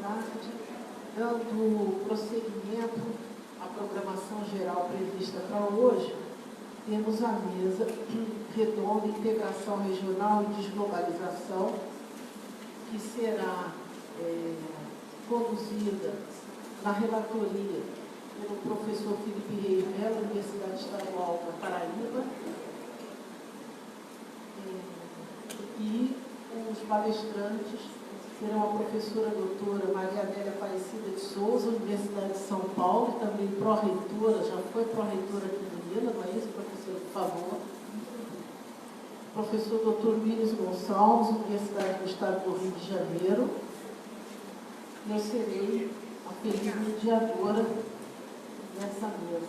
tarde. Dando prosseguimento à programação geral prevista para hoje, temos a mesa redonda Integração Regional e Desglobalização, que será conduzida na relatoria pelo professor Felipe Reis Melo, da Universidade Estadual da Paraíba, e os palestrantes serão a professora doutora Maria Adélia Aparecida de Souza, Universidade de São Paulo, também pró-reitora, já foi pró-reitora aqui no Minas, não é isso, professor, por favor? Professor doutor Willis Gonçalves, Universidade do Estado do Rio de Janeiro. Eu serei a feliz mediadora nessa mesa.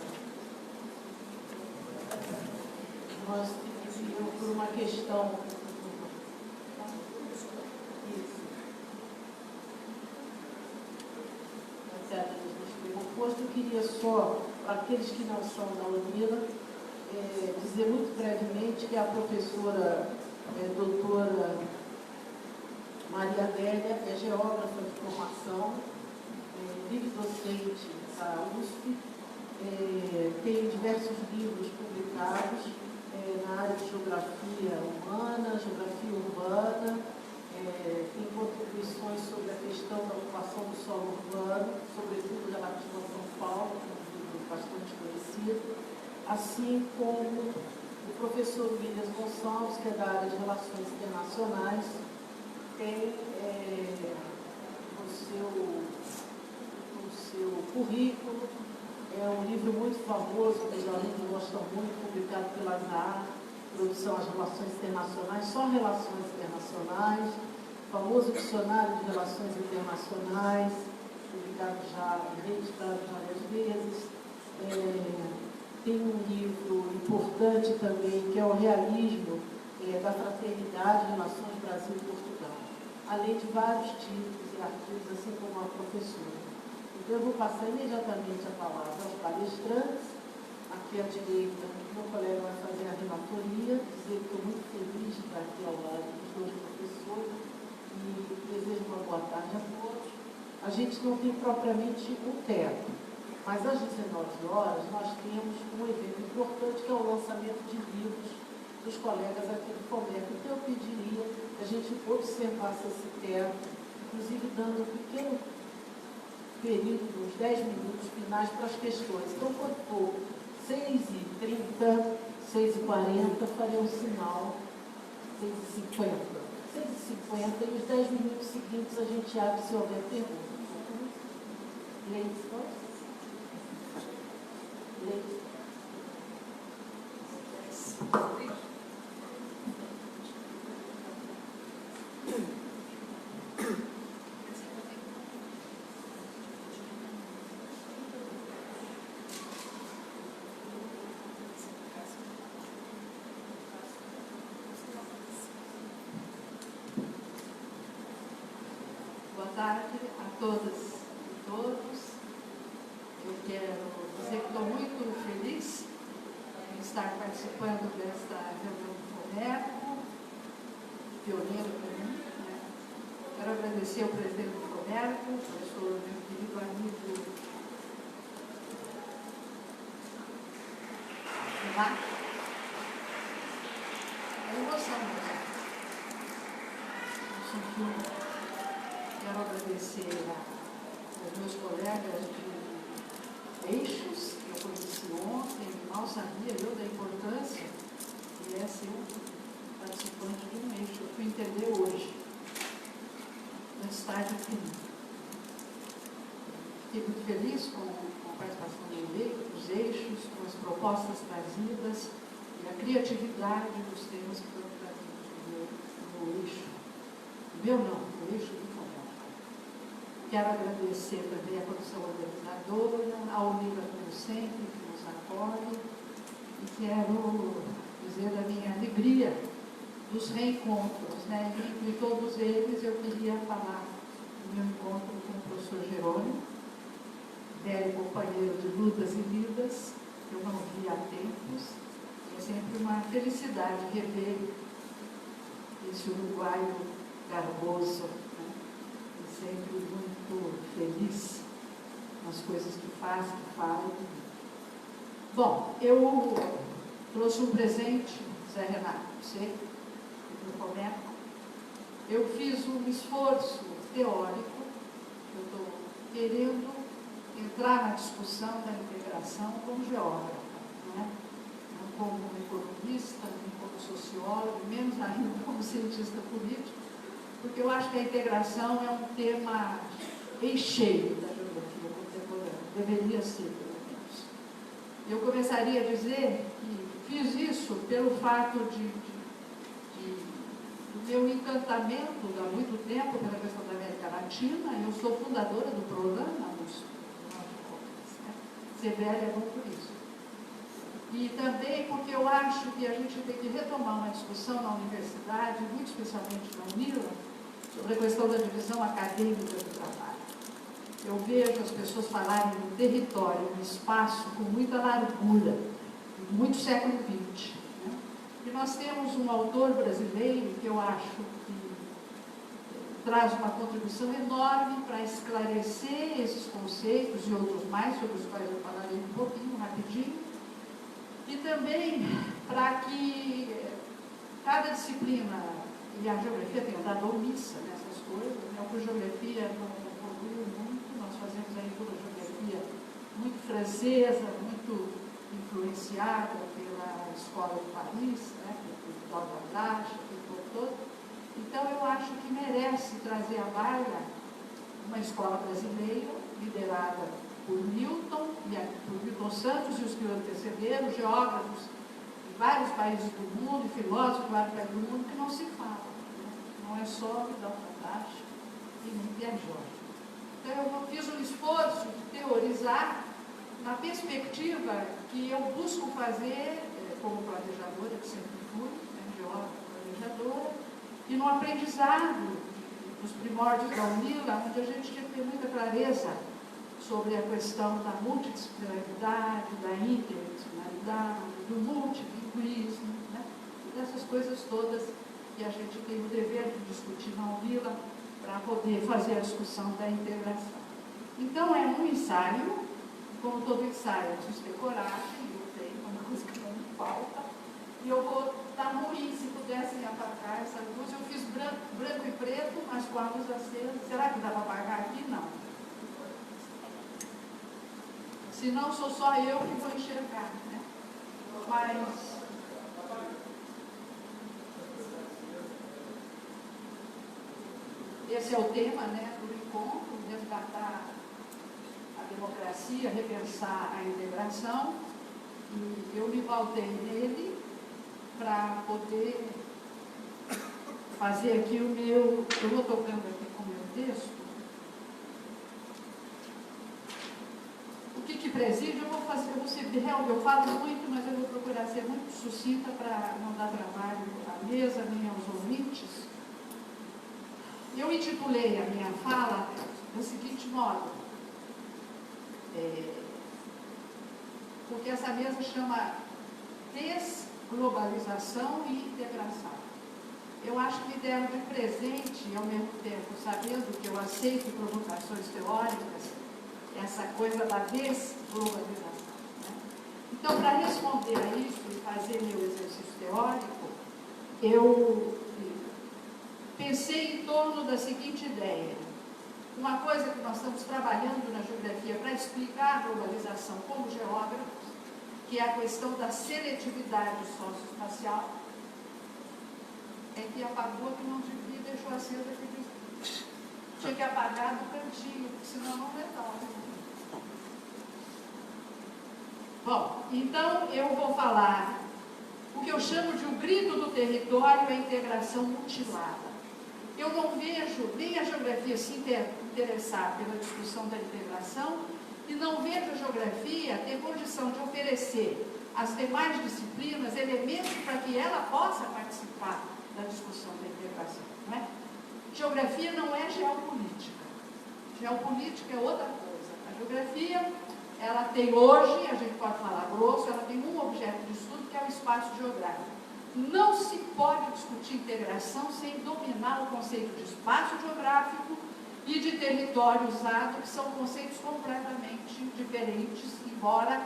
Nós decidimos por uma questão. Eu queria só, para aqueles que não são da UNILA, dizer muito brevemente que a professora doutora Maria Adélia é geógrafa de formação, livre docente da USP, tem diversos livros publicados na área de geografia humana, geografia urbana, tem contribuições sobre a questão da ocupação do solo urbano, sobretudo relativo a São Paulo, que é um livro bastante conhecido, assim como o professor William Gonçalves, que é da área de Relações Internacionais, tem no seu currículo, é um livro muito famoso, que os alunos gostam muito, publicado pela ZAR, Introdução às Relações Internacionais, só Relações Internacionais, famoso Dicionário de Relações Internacionais, publicado já, reeditado várias vezes. Tem um livro importante também, que é o Realismo da Fraternidade, Relações Brasil e Portugal, além de vários títulos e artigos, assim como a professora. Então, eu vou passar imediatamente a palavra aos palestrantes. Aqui à direita, meu colega vai fazer a relatoria, dizer que estou muito feliz de estar aqui ao lado dos dois professores e desejo uma boa tarde a todos. A gente não tem propriamente um teto, mas às 19 horas nós temos um evento importante que é o lançamento de livros dos colegas aqui do FOMEC. Então eu pediria que a gente observasse esse teto, inclusive dando um pequeno período, uns 10 minutos finais para as questões. Então, quando for 6h30, 6h40, farei um sinal, 6h50. 6h50 e os 10 minutos seguintes a gente abre se houver perguntas. Leite, Leite. Boa tarde a todas e todos. Eu quero dizer que estou muito feliz em estar participando desta reunião do FOMECO, pioneiro para mim, né? Quero agradecer ao presidente do FOMECO, o professor, meu querido amigo Renato. É emoção mesmo. Quero agradecer aos meus colegas de Eixos, que eu conheci ontem, mal sabia eu da importância que é ser um participante de um eixo. Eu fui entender hoje, antes tarde aqui. Fiquei muito feliz com a participação dos eixos, com as propostas trazidas e a criatividade dos temas que foram trazidos no eixo. Meu não, o eixo do FOMEC. Quero agradecer também a comissão organizadora, a UNILA, como sempre, que nos acolhe, e quero dizer da minha alegria dos reencontros, né? E de todos eles eu queria falar do meu encontro com o professor Jerônimo, velho companheiro de lutas e vidas, que eu não vi há tempos. É sempre uma felicidade rever esse uruguaio garboso, né? E sempre muito muito feliz nas coisas que faz, que fala. Bom, eu trouxe um presente, Zé Renato, você, no Comeco. Eu fiz um esforço teórico, eu estou querendo entrar na discussão da integração como geógrafa, não como economista, nem como sociólogo, menos ainda como cientista político, porque eu acho que a integração é um tema em cheio da geografia contemporânea, deveria ser, pelo menos. Eu começaria a dizer que fiz isso pelo fato do meu encantamento há muito tempo pela questão da América Latina. Eu sou fundadora do PROLAN, na USP, ser velha é bom por isso. E também porque eu acho que a gente tem que retomar uma discussão na universidade, muito especialmente na UNILA, sobre a questão da divisão acadêmica do trabalho. Eu vejo as pessoas falarem no território, no espaço, com muita largura, muito século XX. Né? E nós temos um autor brasileiro que eu acho que traz uma contribuição enorme para esclarecer esses conceitos e outros mais, sobre os quais eu falarei um pouquinho, rapidinho, e também para que cada disciplina, e a geografia tem andado omissa nessas coisas, né? A geografia não evoluiu muito, nós fazemos aí toda a geografia muito francesa, muito influenciada pela Escola de Paris, né? Pelo Cláudio Andrade, pelo todo. Então, eu acho que merece trazer à baila uma escola brasileira, liderada por Milton Santos e os que o antecederam, geógrafos de vários países do mundo, filósofos de vários países do mundo, que não se falam. Né? Não é só Vidal Fantástico e nem Piaget. Então, eu fiz um esforço de teorizar na perspectiva que eu busco fazer como planejadora, que sempre fui, geógrafa planejadora, e no aprendizado dos primórdios da UNILA, onde a gente tinha que ter muita clareza sobre a questão da multidisciplinaridade, da interdisciplinaridade, do multilinguismo, né? Dessas coisas todas que a gente tem o dever de discutir na UNILA para poder fazer a discussão da integração. Então, é um ensaio, como todo ensaio, eu preciso ter coragem, eu tenho uma coisa que não me falta, e eu vou estar ruim se pudessem apagar essa luz. Eu fiz branco e preto, mas com a luz acesa. Será que dá para apagar aqui? Não. Senão sou só eu que vou enxergar, né? Mas esse é o tema, né, do encontro, resgatar a democracia, repensar a integração, e eu me pautei nele para poder fazer aqui o meu. Eu vou tocando aqui com o meu texto. O que preside, eu vou ser real, eu falo muito, mas eu vou procurar ser muito sucinta para não dar trabalho à mesa nem aos ouvintes. Eu intitulei a minha fala do seguinte modo, porque essa mesa chama Desglobalização e Integração. Eu que me deram de presente, e ao mesmo tempo, sabendo que eu aceito provocações teóricas, essa coisa da desglobalização. Né? Então, para responder a isso e fazer meu exercício teórico, eu pensei em torno da seguinte ideia. Uma coisa que nós estamos trabalhando na geografia para explicar a globalização como geógrafos, que é a questão da seletividade socioespacial, é que apagou que não devia e deixou acesa que tinha que apagar no cantinho, porque senão não resolve. Bom, então eu vou falar o que eu chamo de o grito do território e a integração mutilada. Eu não vejo nem a geografia se interessar pela discussão da integração e não vejo a geografia ter condição de oferecer às demais disciplinas elementos para que ela possa participar da discussão da integração. Não é? Geografia não é geopolítica. Geopolítica é outra coisa. A geografia, ela tem hoje, a gente pode falar grosso, ela tem um objeto de estudo que é o espaço geográfico. Não se pode discutir integração sem dominar o conceito de espaço geográfico e de território usado, que são conceitos completamente diferentes, embora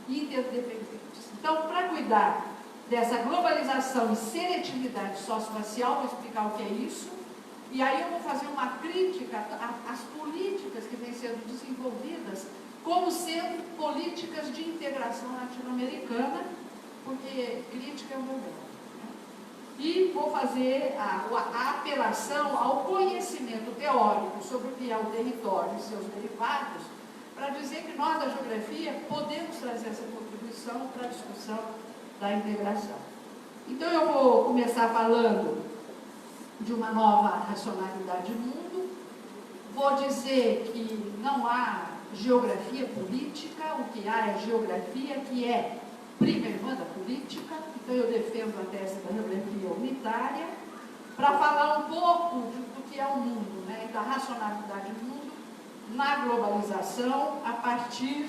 interdependentes. Então, para cuidar dessa globalização e seletividade socioespacial, vou explicar o que é isso, e aí eu vou fazer uma crítica às políticas que vêm sendo desenvolvidas como sendo políticas de integração latino-americana, porque crítica é o meu verbo. E vou fazer a apelação ao conhecimento teórico sobre o que é o território e seus derivados, para dizer que nós, da geografia, podemos trazer essa contribuição para a discussão da integração. Então, eu vou começar falando de uma nova racionalidade do mundo, vou dizer que não há geografia política, o que há é geografia que é prima irmã da política. Então eu defendo a tese da geografia unitária, para falar um pouco do que é o mundo, né, da racionalidade do mundo na globalização, a partir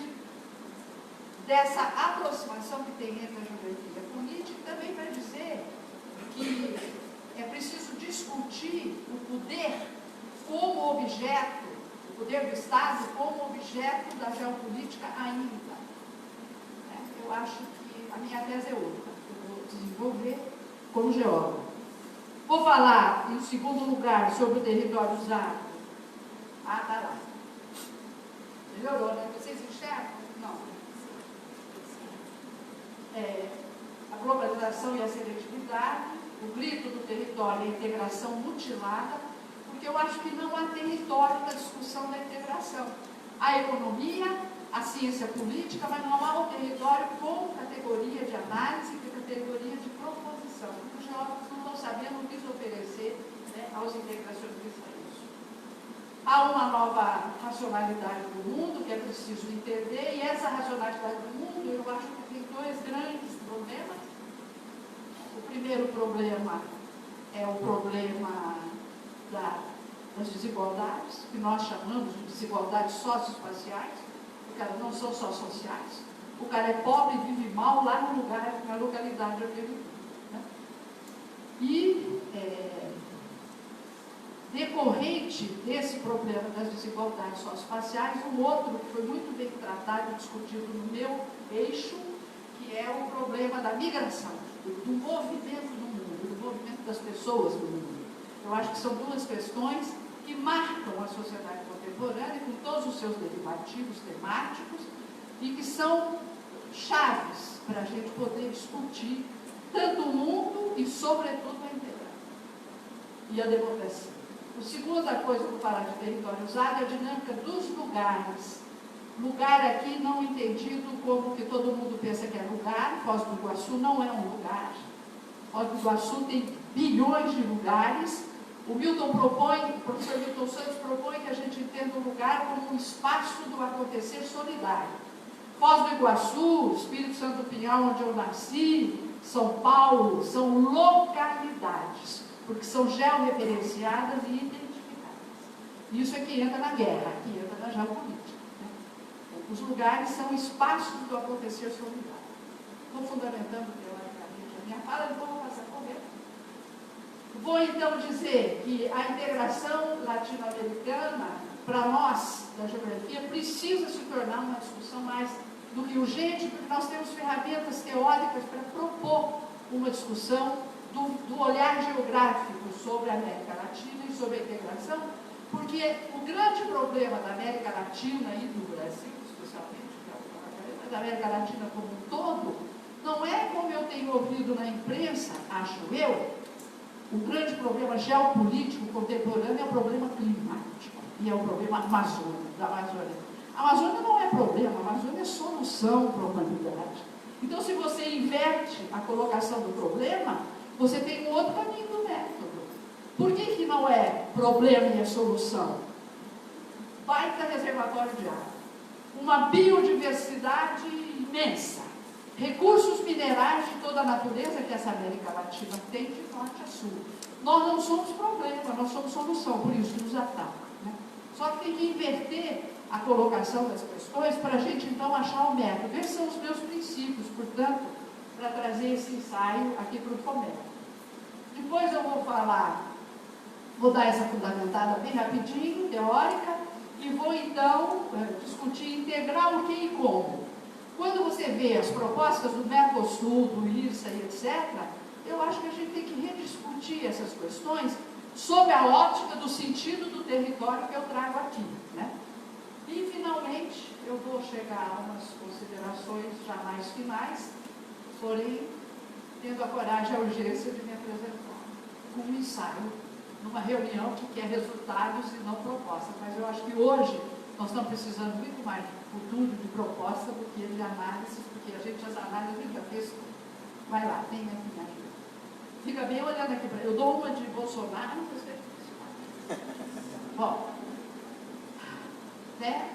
dessa aproximação que tem entre a geografia e a política, e também para dizer que é preciso discutir o poder como objeto, o poder do Estado como objeto da geopolítica ainda. Eu acho que a minha tese é outra, eu vou desenvolver como geólogo. Vou falar, em segundo lugar, sobre o território usado. Ah, tá lá. Melhorou, né? Vocês enxergam? Não. A globalização e a seletividade, o grito do território e a integração mutilada, porque eu acho que não há território na discussão da integração. A economia, a ciência política, mas não há o território como categoria de análise e categoria de proposição. Os geólogos não estão sabendo o que oferecer, né, aos integracionistas isso. Há uma nova racionalidade do mundo que é preciso entender, e essa racionalidade do mundo, eu acho que tem dois grandes problemas. O primeiro problema é o problema das desigualdades, que nós chamamos de desigualdades socioespaciais. O cara não são só sociais. O cara é pobre e vive mal lá no lugar, na localidade onde ele vive. Né? E decorrente desse problema das desigualdades socioespaciais, um outro que foi muito bem tratado e discutido no meu eixo, que é o problema da migração, do movimento no mundo, do movimento das pessoas no mundo. Eu acho que são duas questões que marcam a sociedade contemporânea, com todos os seus derivativos temáticos, e que são chaves para a gente poder discutir tanto o mundo e, sobretudo, a integração e a democracia. A segunda coisa que eu vou falar de território usado é a dinâmica dos lugares. Lugar aqui não entendido como que todo mundo pensa que é lugar. Foz do Iguaçu não é um lugar. Foz do Iguaçu tem bilhões de lugares. O professor Milton Santos propõe que a gente entenda o lugar como um espaço do acontecer solidário. Foz do Iguaçu, Espírito Santo do Pinhal, onde eu nasci, São Paulo, são localidades, porque são georreferenciadas e identificadas. Isso é que entra na guerra, que entra na geopolítica. Né? Os lugares são espaços do acontecer solidário. Estou fundamentando teoricamente a minha fala, depois vou passar a correr. Vou então dizer que a integração latino-americana, para nós, da geografia, precisa se tornar uma discussão mais do que urgente, porque nós temos ferramentas teóricas para propor uma discussão do olhar geográfico sobre a América Latina e sobre a integração, porque o grande problema da América Latina e do Brasil, especialmente, mas da América Latina como um todo, não é como eu tenho ouvido na imprensa, acho eu. O grande problema geopolítico contemporâneo é o problema climático e é o problema da Amazônia. A Amazônia não é problema, a Amazônia é solução para a humanidade. Então, se você inverte a colocação do problema, você tem um outro caminho do método. Por que não é problema e é solução? Baita reservatório de água, uma biodiversidade imensa, recursos minerais de toda a natureza que essa América Latina tem de norte a sul. Nós não somos problema, nós somos solução, por isso nos ataca. Né? Só que tem que inverter a colocação das questões para a gente então achar o método. Esses são os meus princípios, portanto, para trazer esse ensaio aqui para o FOMEC. Depois eu vou falar Vou dar essa fundamentada bem rapidinho, teórica, e vou então discutir integrar o que e como. Quando você vê as propostas do Mercosul, do IRSA e etc., eu acho que a gente tem que rediscutir essas questões sob a ótica do sentido do território que eu trago aqui, né? E, finalmente, eu vou chegar a umas considerações já mais finais, porém, tendo a coragem e a urgência de me apresentar com um ensaio, numa reunião que quer resultados e não propostas. Mas eu acho que hoje nós estamos precisando muito mais de futuro, de proposta, do que de análise, porque a gente, as análises, já fez tudo. Vai lá, tem aqui na ajuda. Fica bem olhando aqui para eu dou uma de Bolsonaro, você... Bom, né?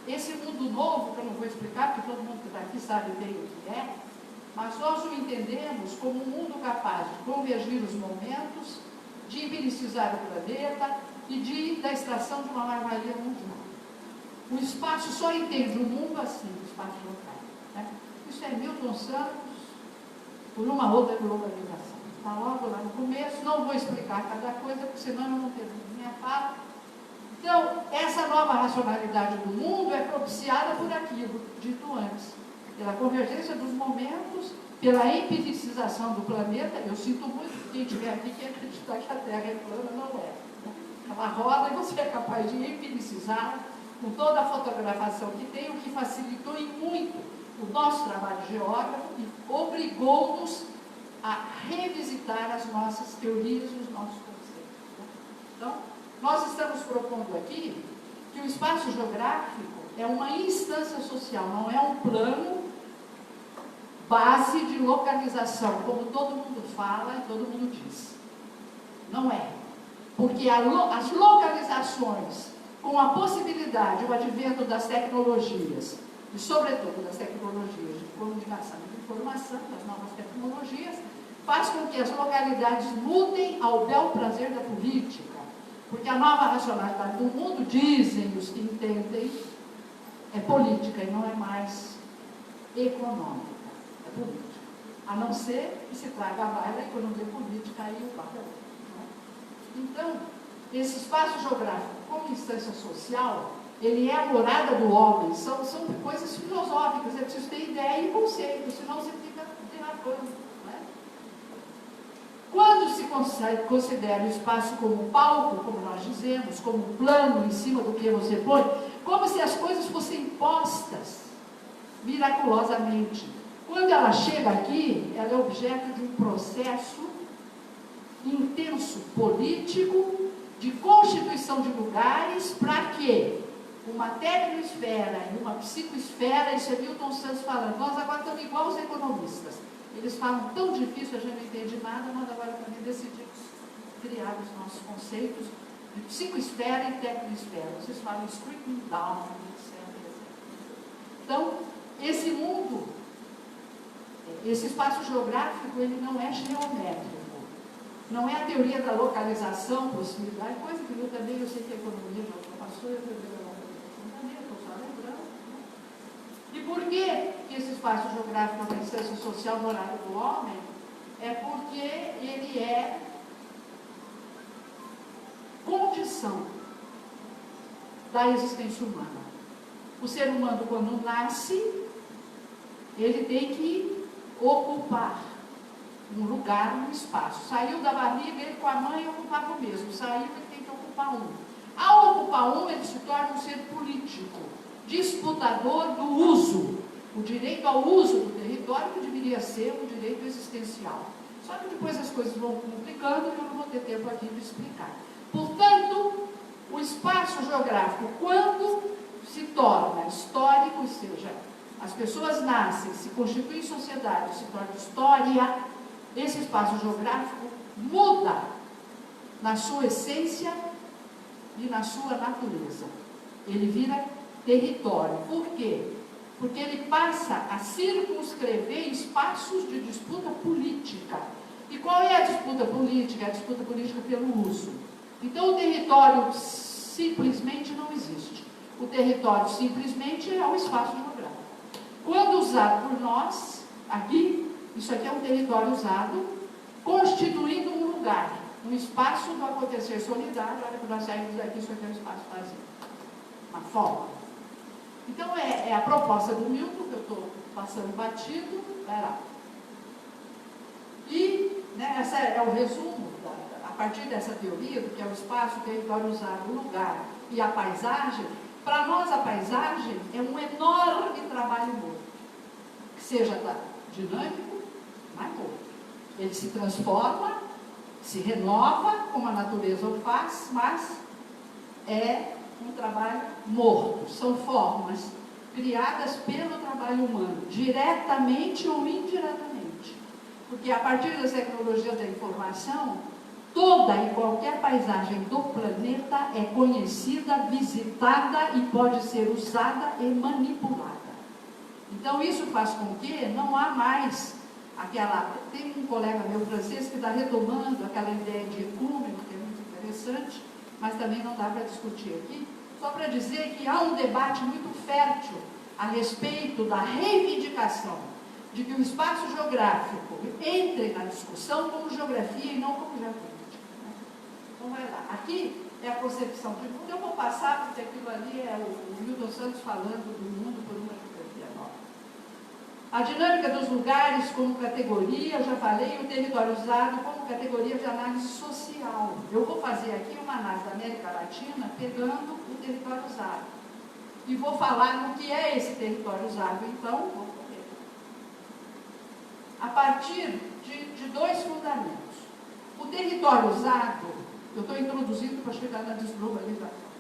Esse mundo novo, que eu não vou explicar, porque todo mundo que está aqui sabe bem o que é, mas nós o entendemos como um mundo capaz de convergir os momentos, de empiricizar o planeta e da extração de uma mais-valia mundial. O espaço só entende o mundo assim, o espaço local. Né? Isso é Milton Santos, por uma outra globalização. Está logo lá no começo, não vou explicar cada coisa, porque senão eu não termino minha fala. Então, essa nova racionalidade do mundo é propiciada por aquilo, dito antes, pela convergência dos momentos, pela empiricização do planeta. Eu sinto muito quem estiver aqui que acreditar que a Terra é plana, não é. Ela roda e você é capaz de empiricizar com toda a fotografação que tem, o que facilitou em muito o nosso trabalho de geógrafo e obrigou-nos a revisitar as nossas teorias e os nossos conceitos. Então, nós estamos propondo aqui que o espaço geográfico é uma instância social, não é um plano base de localização, como todo mundo fala e todo mundo diz. Não é. Porque as localizações, com a possibilidade, o advento das tecnologias, e sobretudo das tecnologias de comunicação e de informação, das novas tecnologias, faz com que as localidades mudem ao bel prazer da política. Porque a nova racionalidade do mundo, dizem os que entendem, é política e não é mais econômica, é política. A não ser que se traga a baila a economia política aí o papel. Então, esse espaço geográfico como instância social, ele é a morada do homem, são coisas filosóficas, é preciso ter ideia e conceito, senão você fica derrapando. Quando se considera o espaço como palco, como nós dizemos, como plano em cima do que você põe, como se as coisas fossem postas miraculosamente. Quando ela chega aqui, ela é objeto de um processo intenso político, de constituição de lugares, para que uma tecnosfera e uma psicoesfera, isso é Milton Santos falando, nós agora estamos igual os economistas. Eles falam tão difícil, a gente não entende nada, nós agora também decidimos criar os nossos conceitos de psicoesfera e tecnosfera. Vocês falam stripping down, etc. Então, esse mundo, esse espaço geográfico, ele não é geométrico. Não é a teoria da localização, possibilidade, coisa que eu também, eu sei que a economia já passou, eu também estou só lembrando. E por que esse espaço geográfico é uma instância social morada do homem? É porque ele é condição da existência humana. O ser humano, quando nasce, ele tem que ocupar um lugar, um espaço. Saiu da barriga, ele com a mãe ocupava o mesmo. Saiu, ele tem que ocupar um. Ao ocupar um, ele se torna um ser político, disputador do uso. O direito ao uso do território, que deveria ser um direito existencial. Só que depois as coisas vão complicando e eu não vou ter tempo aqui de explicar. Portanto, o espaço geográfico, quando se torna histórico, ou seja, as pessoas nascem, se constituem em sociedade, se torna história, esse espaço geográfico muda na sua essência e na sua natureza. Ele vira território. Por quê? Porque ele passa a circunscrever espaços de disputa política. E qual é a disputa política? É a disputa política pelo uso. Então, o território simplesmente não existe. O território simplesmente é um espaço geográfico. Quando usado por nós, aqui, isso aqui é um território usado, constituindo um lugar. um espaço do acontecer solidário. Olha, quando nós saímos daqui, isso aqui é um espaço vazio, uma forma. Então, é a proposta do Milton, que eu estou passando batido, vai lá. E, né, esse é o resumo, a partir dessa teoria, do que é o espaço, o território usado, o lugar e a paisagem. Para nós, a paisagem é um enorme trabalho morto, que seja dinâmico, mas morto. Ele se transforma, se renova, como a natureza o faz, mas é um trabalho morto. São formas criadas pelo trabalho humano, diretamente ou indiretamente. Porque a partir das tecnologias da informação, toda e qualquer paisagem do planeta é conhecida, visitada e pode ser usada e manipulada. Então isso faz com que não há mais aquela... Tem um colega meu francês que está retomando aquela ideia de ecúmeno, que é muito interessante, mas também não dá para discutir aqui, só para dizer que há um debate muito fértil a respeito da reivindicação de que o espaço geográfico entre na discussão como geografia e não como geopolítica. Né? Então vai lá. Aqui é a concepção de mundo. Eu vou passar, porque aquilo ali é o Milton Santos falando do mundo por uma geografia nova. A dinâmica dos lugares como categoria, eu já falei, o território usado como categoria de análise social. Eu vou fazer aqui uma análise da América Latina pegando o território usado. E vou falar no que é esse território usado, então, vou correr. A partir de dois fundamentos. O território usado, eu estou introduzindo para chegar na desglobalização.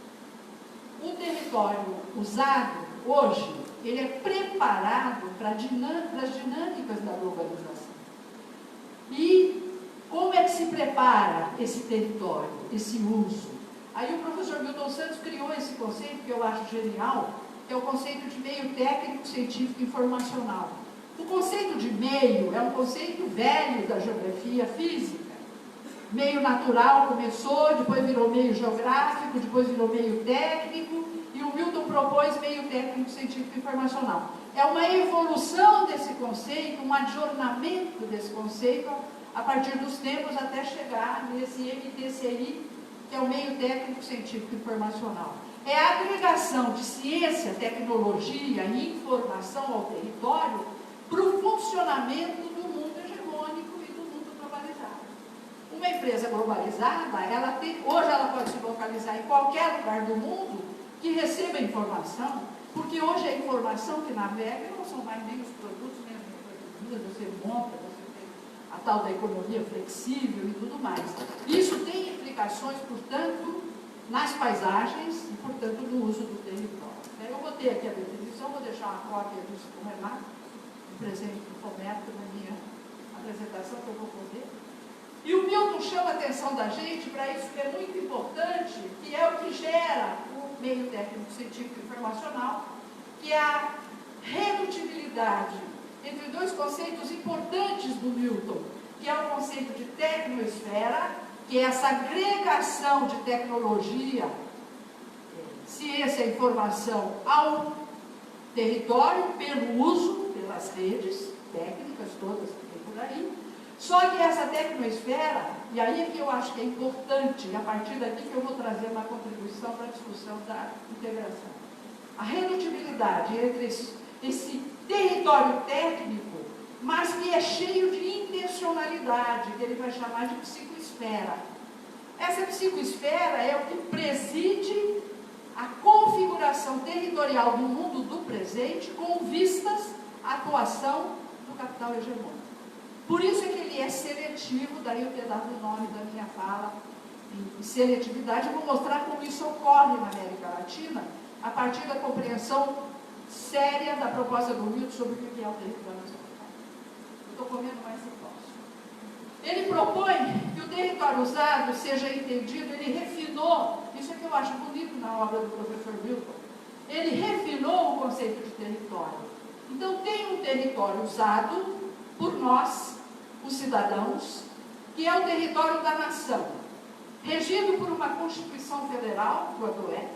O território usado, hoje, ele é preparado para as dinâmicas da globalização. E como é que se prepara esse território, esse uso? Aí o professor Milton Santos criou esse conceito, que eu acho genial, que é o conceito de meio técnico, científico e informacional. O conceito de meio é um conceito velho da geografia física. Meio natural começou, depois virou meio geográfico, depois virou meio técnico, e o Milton propôs meio técnico, científico e informacional. É uma evolução desse conceito, um adornamento desse conceito, a partir dos tempos até chegar nesse MTCI, que é o meio técnico, científico e informacional. É a agregação de ciência, tecnologia e informação ao território para o funcionamento do mundo hegemônico e do mundo globalizado. Uma empresa globalizada, hoje ela pode se localizar em qualquer lugar do mundo que receba informação, porque hoje a informação que navega não são mais nem os produtos, nem as mercadorias, você monta, você tem a tal da economia flexível e tudo mais. Isso tem implicações, portanto, nas paisagens e, portanto, no uso do território. Eu vou ter aqui a definição, vou deixar uma cópia disso com o Renato, um presente do Roberto na minha apresentação, que eu vou poder. E o Milton chama a atenção da gente para isso que é muito importante, que é o que gera o meio técnico científico e informacional, que é a redutibilidade entre dois conceitos importantes do Milton, que é o conceito de tecnosfera, que é essa agregação de tecnologia, ciência e informação ao território pelo uso, pelas redes técnicas todas que tem por aí. Só que essa tecnosfera, e aí é que eu acho que é importante, e a partir daqui que eu vou trazer uma contribuição para a discussão da integração. A redutibilidade entre esse território técnico, mas que é cheio de intencionalidade, que ele vai chamar de psicoesfera. Essa psicoesfera é o que preside a configuração territorial do mundo do presente com vistas à atuação do capital hegemônico. Por isso é que ele é seletivo, daí eu ter dado o nome da minha fala em seletividade. Eu vou mostrar como isso ocorre na América Latina a partir da compreensão séria da proposta do Milton sobre o que é o território nacional. Eu estou comendo mais que posso. Ele propõe que o território usado seja entendido, ele refinou, isso é que eu acho bonito na obra do professor Milton, ele refinou o conceito de território. Então tem um território usado por nós, os cidadãos, que é o território da nação, regido por uma Constituição Federal, quando é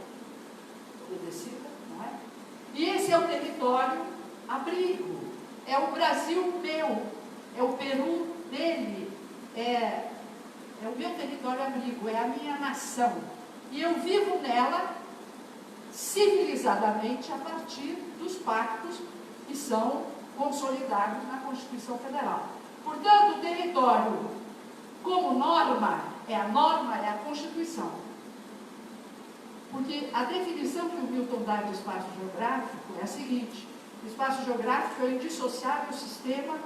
obedecida, não é? E esse é o território abrigo, é o Brasil meu, é o Peru dele, é é o meu território abrigo, é a minha nação. E eu vivo nela civilizadamente a partir dos pactos que são consolidados na Constituição Federal. Portanto, o território, como norma, é a Constituição. Porque a definição que o Milton dá de espaço geográfico é a seguinte: o espaço geográfico é o indissociável sistema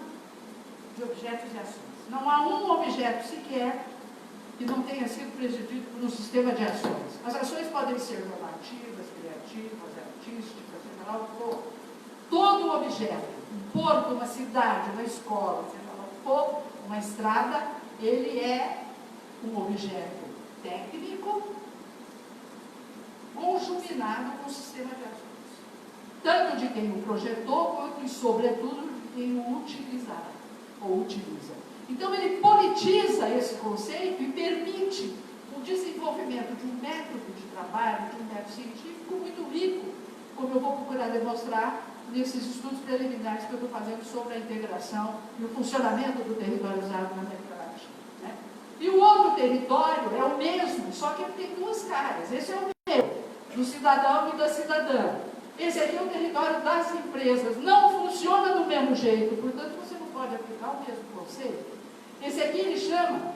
de objetos e ações. Não há um objeto sequer que não tenha sido presidido por um sistema de ações. As ações podem ser normativas, criativas, artísticas, seja lá o que for. Todo objeto, um porto, uma cidade, uma escola, seja lá o que for, uma estrada, ele é um objeto técnico conjuminado com o sistema de ações. Tanto de quem o projetou, quanto e, sobretudo, de quem o utilizar ou utiliza. Então, ele politiza esse conceito e permite o desenvolvimento de um método de trabalho, de um método científico muito rico, como eu vou procurar demonstrar nesses estudos preliminares que eu estou fazendo sobre a integração e o funcionamento do território usado na América Latina, né? E o outro território é o mesmo, só que ele tem duas caras. Esse é o meu, do cidadão e da cidadã. Esse aqui é o território das empresas. Não funciona do mesmo jeito, portanto, você não pode aplicar o mesmo conceito. Esse aqui ele chama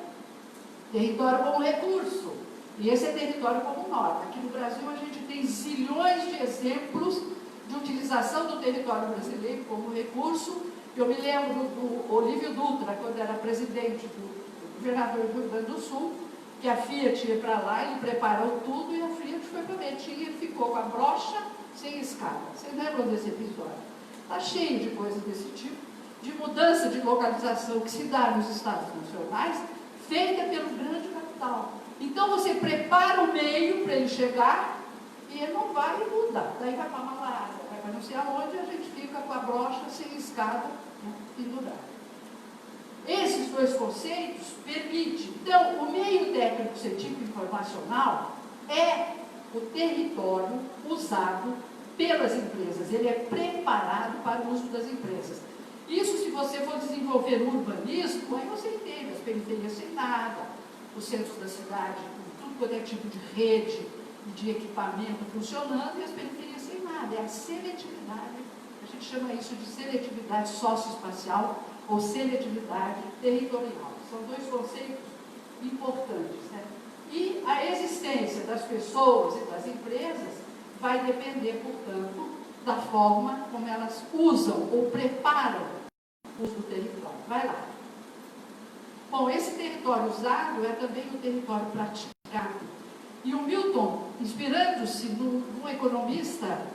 território como recurso, e esse é território como norma. Aqui no Brasil a gente tem zilhões de exemplos de utilização do território brasileiro como recurso. Eu me lembro do Olívio Dutra, quando era presidente do governador do Rio Grande do Sul, que a Fiat ia para lá, ele preparou tudo e a Fiat foi para Betim e ficou com a brocha sem escala. Vocês lembram desse episódio? Está cheio de coisas desse tipo, de mudança de localização que se dá nos estados nacionais, feita pelo grande capital. Então você prepara o meio para ele chegar e ele não vai e muda. Daí vai para a Malásia, vai para não sei aonde, e a gente fica com a brocha sem escada, né, pendurada. Esses dois conceitos permitem. Então, o meio técnico científico informacional é o território usado pelas empresas. Ele é preparado para o uso das empresas. Isso, se você for desenvolver o urbanismo, aí você entende as periferias sem nada, os centros da cidade com tudo quanto é tipo de rede e de equipamento funcionando, e as periferias sem nada. É a seletividade. A gente chama isso de seletividade socioespacial ou seletividade territorial. São dois conceitos importantes, né? E a existência das pessoas e das empresas vai depender, portanto, da forma como elas usam ou preparam o uso do território. Vai lá. Bom, esse território usado é também o território praticado. E o Milton, inspirando-se num economista,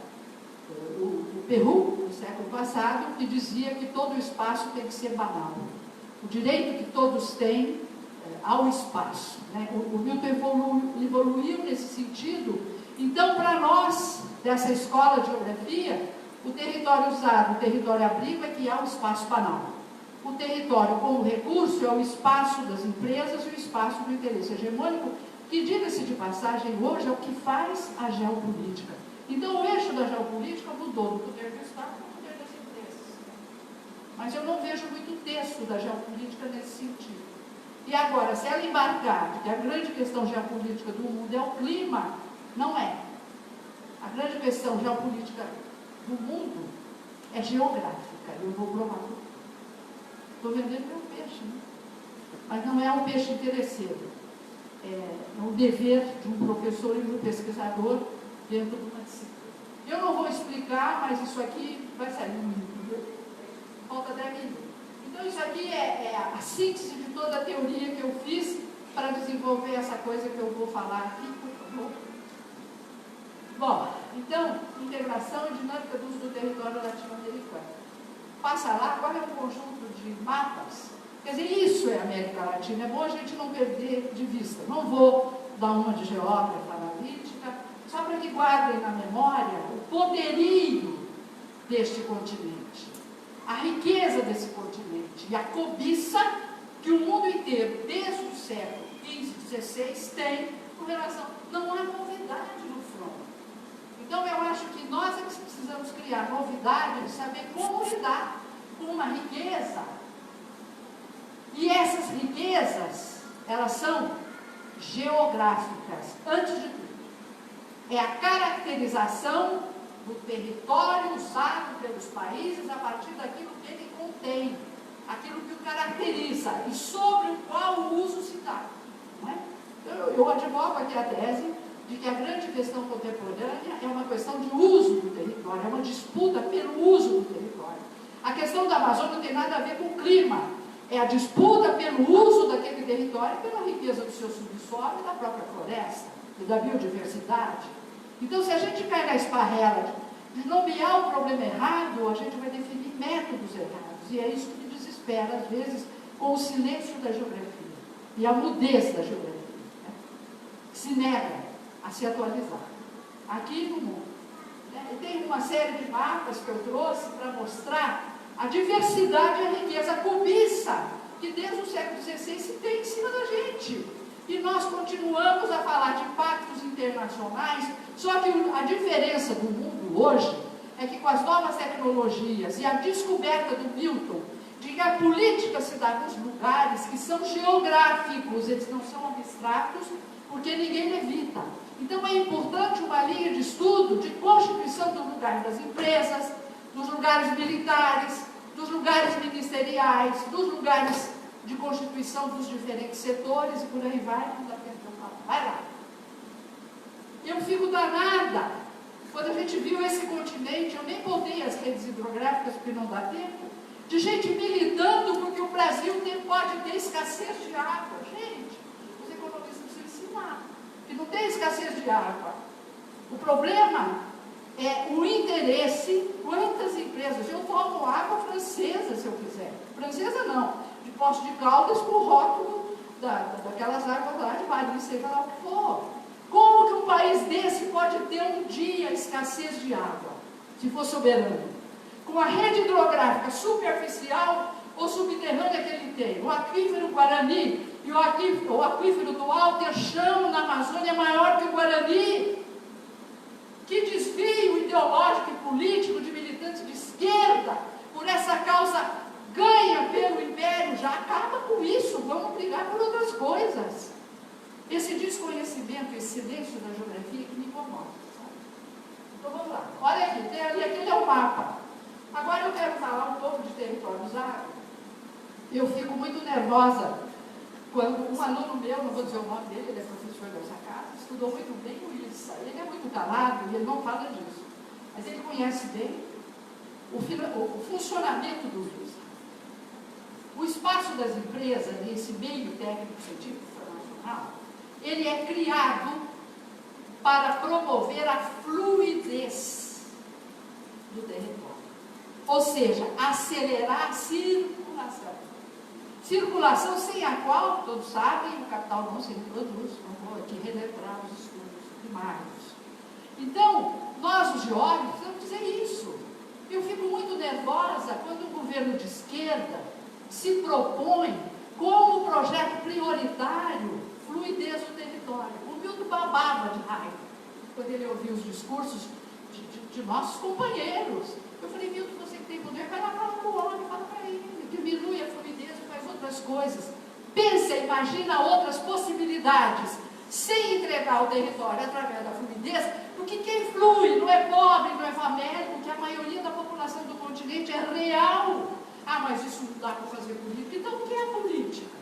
o Perru, do século passado, que dizia que todo o espaço tem que ser banal. O direito que todos têm ao espaço, né? O Milton evoluiu nesse sentido. Então, para nós, dessa escola de geografia, o território usado, o território abrigo, é que há o espaço banal. O território como recurso é o espaço das empresas e o espaço do interesse hegemônico, que, diga-se de passagem, hoje é o que faz a geopolítica. Então, o eixo da geopolítica mudou do poder do Estado para o poder das empresas. Mas eu não vejo muito texto da geopolítica nesse sentido. E agora, se ela embarcar de que a grande questão geopolítica do mundo é o clima, não é. A grande questão geopolítica do mundo é geográfica. Eu vou provar. Estou vendendo meu peixe, né? Mas não é um peixe interesseiro. É um dever de um professor e de um pesquisador dentro de uma disciplina. Eu não vou explicar, mas isso aqui vai sair um livro. Falta 10 minutos. Então, isso aqui é a síntese de toda a teoria que eu fiz para desenvolver essa coisa que eu vou falar aqui, por favor. Bom, então, integração e dinâmica do uso do território latino-americano. Passa lá, agora é um conjunto de mapas. Quer dizer, isso é América Latina. É bom a gente não perder de vista. Não vou dar uma de geógrafa analítica, só para que guardem na memória o poderio deste continente, a riqueza desse continente e a cobiça que o mundo inteiro, desde o século XV, XVI, tem com relação. Não há novidade no front. Então, eu acho que nós é que precisamos criar novidade de saber como lidar com uma riqueza. E essas riquezas elas são geográficas, antes de tudo. É a caracterização do território usado pelos países a partir daquilo que ele contém, aquilo que o caracteriza e sobre o qual o uso se dá. Não é? Eu advogo aqui a tese de que a grande questão contemporânea é uma questão de uso do território, é uma disputa pelo uso do território. A questão da Amazônia não tem nada a ver com o clima, é a disputa pelo uso daquele território, pela riqueza do seu subsolo e da própria floresta, e da biodiversidade. Então, se a gente cai na esparrela de nomear o problema errado, a gente vai definir métodos errados, e é isso que desespera, às vezes, com o silêncio da geografia e a mudez da geografia, né? Se nega a se atualizar, aqui no mundo. E tem uma série de mapas que eu trouxe para mostrar a diversidade e a riqueza, a cobiça que desde o século XVI se tem em cima da gente. E nós continuamos a falar de pactos internacionais, só que a diferença do mundo hoje é que com as novas tecnologias e a descoberta do Milton, de que a política se dá nos lugares que são geográficos, eles não são abstratos, porque ninguém levita. Então é importante uma linha de estudo de constituição do lugar das empresas, dos lugares militares, dos lugares ministeriais, dos lugares de constituição dos diferentes setores, e por aí vai, não dá tempo de eu falar. Vai lá. Eu fico danada. Quando a gente viu esse continente, eu nem botei as redes hidrográficas, porque não dá tempo, de gente militando porque o Brasil pode ter escassez de água. Gente, os economistas precisam ensinar que não tem escassez de água. O problema é o interesse, quantas empresas. Eu tomo água francesa, se eu quiser. Francesa não, de Poços de Caldas com o rótulo daquelas águas lá de Paris, seja lá o que for. Como que um país desse pode ter um dia escassez de água, se for soberano? Com a rede hidrográfica superficial ou subterrânea que ele tem, o aquífero Guarani e o aquífero do Alter Chão na Amazônia é maior que o Guarani. Que desvio ideológico e político de militantes de esquerda por essa causa ganha pelo império, já acaba com isso, vamos brigar por outras coisas. Esse desconhecimento, esse silêncio da geografia que me incomoda, sabe? Então vamos lá, olha aqui, tem ali, aquele é o mapa. Agora eu quero falar um pouco de território usado. Eu fico muito nervosa quando um aluno meu, não vou dizer o nome dele, ele é professor dessa casa, estudou muito bem o IRSA. Ele é muito calado e ele não fala disso, mas ele conhece bem o funcionamento do IRSA. O espaço das empresas, nesse meio técnico científico internacional, ele é criado para promover a fluidez do território. Ou seja, acelerar a circulação. Circulação sem a qual, todos sabem, o capital não se reproduz. Não vou aqui relembrar os estudos primários. Então, nós, os geólogos, precisamos dizer isso. Eu fico muito nervosa quando o governo de esquerda se propõe como projeto prioritário fluidez do território. O Milton babava de raiva quando ele ouvia os discursos de nossos companheiros. Eu falei, Milton, você que tem poder, vai lá falar com o homem, fala para ele, diminui a fluidez, faz outras coisas. Pensa, imagina outras possibilidades, sem entregar o território através da fluidez, porque quem flui não é pobre, não é famélico, porque a maioria da população do continente é real. Ah, mas isso não dá para fazer política. Então, o que é política?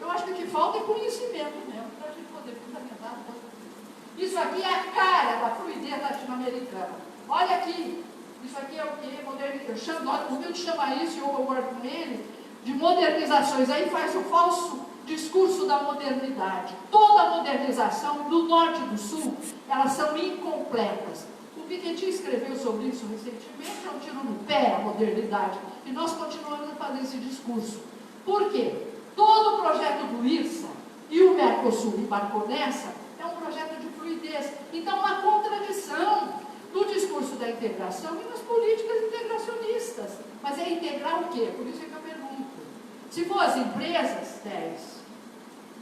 Eu acho que o que falta é conhecimento mesmo, para a gente poder fundamentar. Isso aqui é a cara da fluidez latino-americana. Olha aqui, isso aqui é o quê? O Milton chama isso, e eu concordo com ele, de modernizações. Aí faz o falso discurso da modernidade. Toda modernização, do norte e do sul, elas são incompletas. O Piketty escreveu sobre isso recentemente, é um tiro no pé a modernidade. E nós continuamos a fazer esse discurso. Por quê? Todo o projeto do IRSA e o Mercosul embarcou nessa, é um projeto de fluidez. Então, uma contradição no discurso da integração e nas políticas integracionistas. Mas é integrar o quê? Por isso é que eu pergunto. Se for as empresas, 10,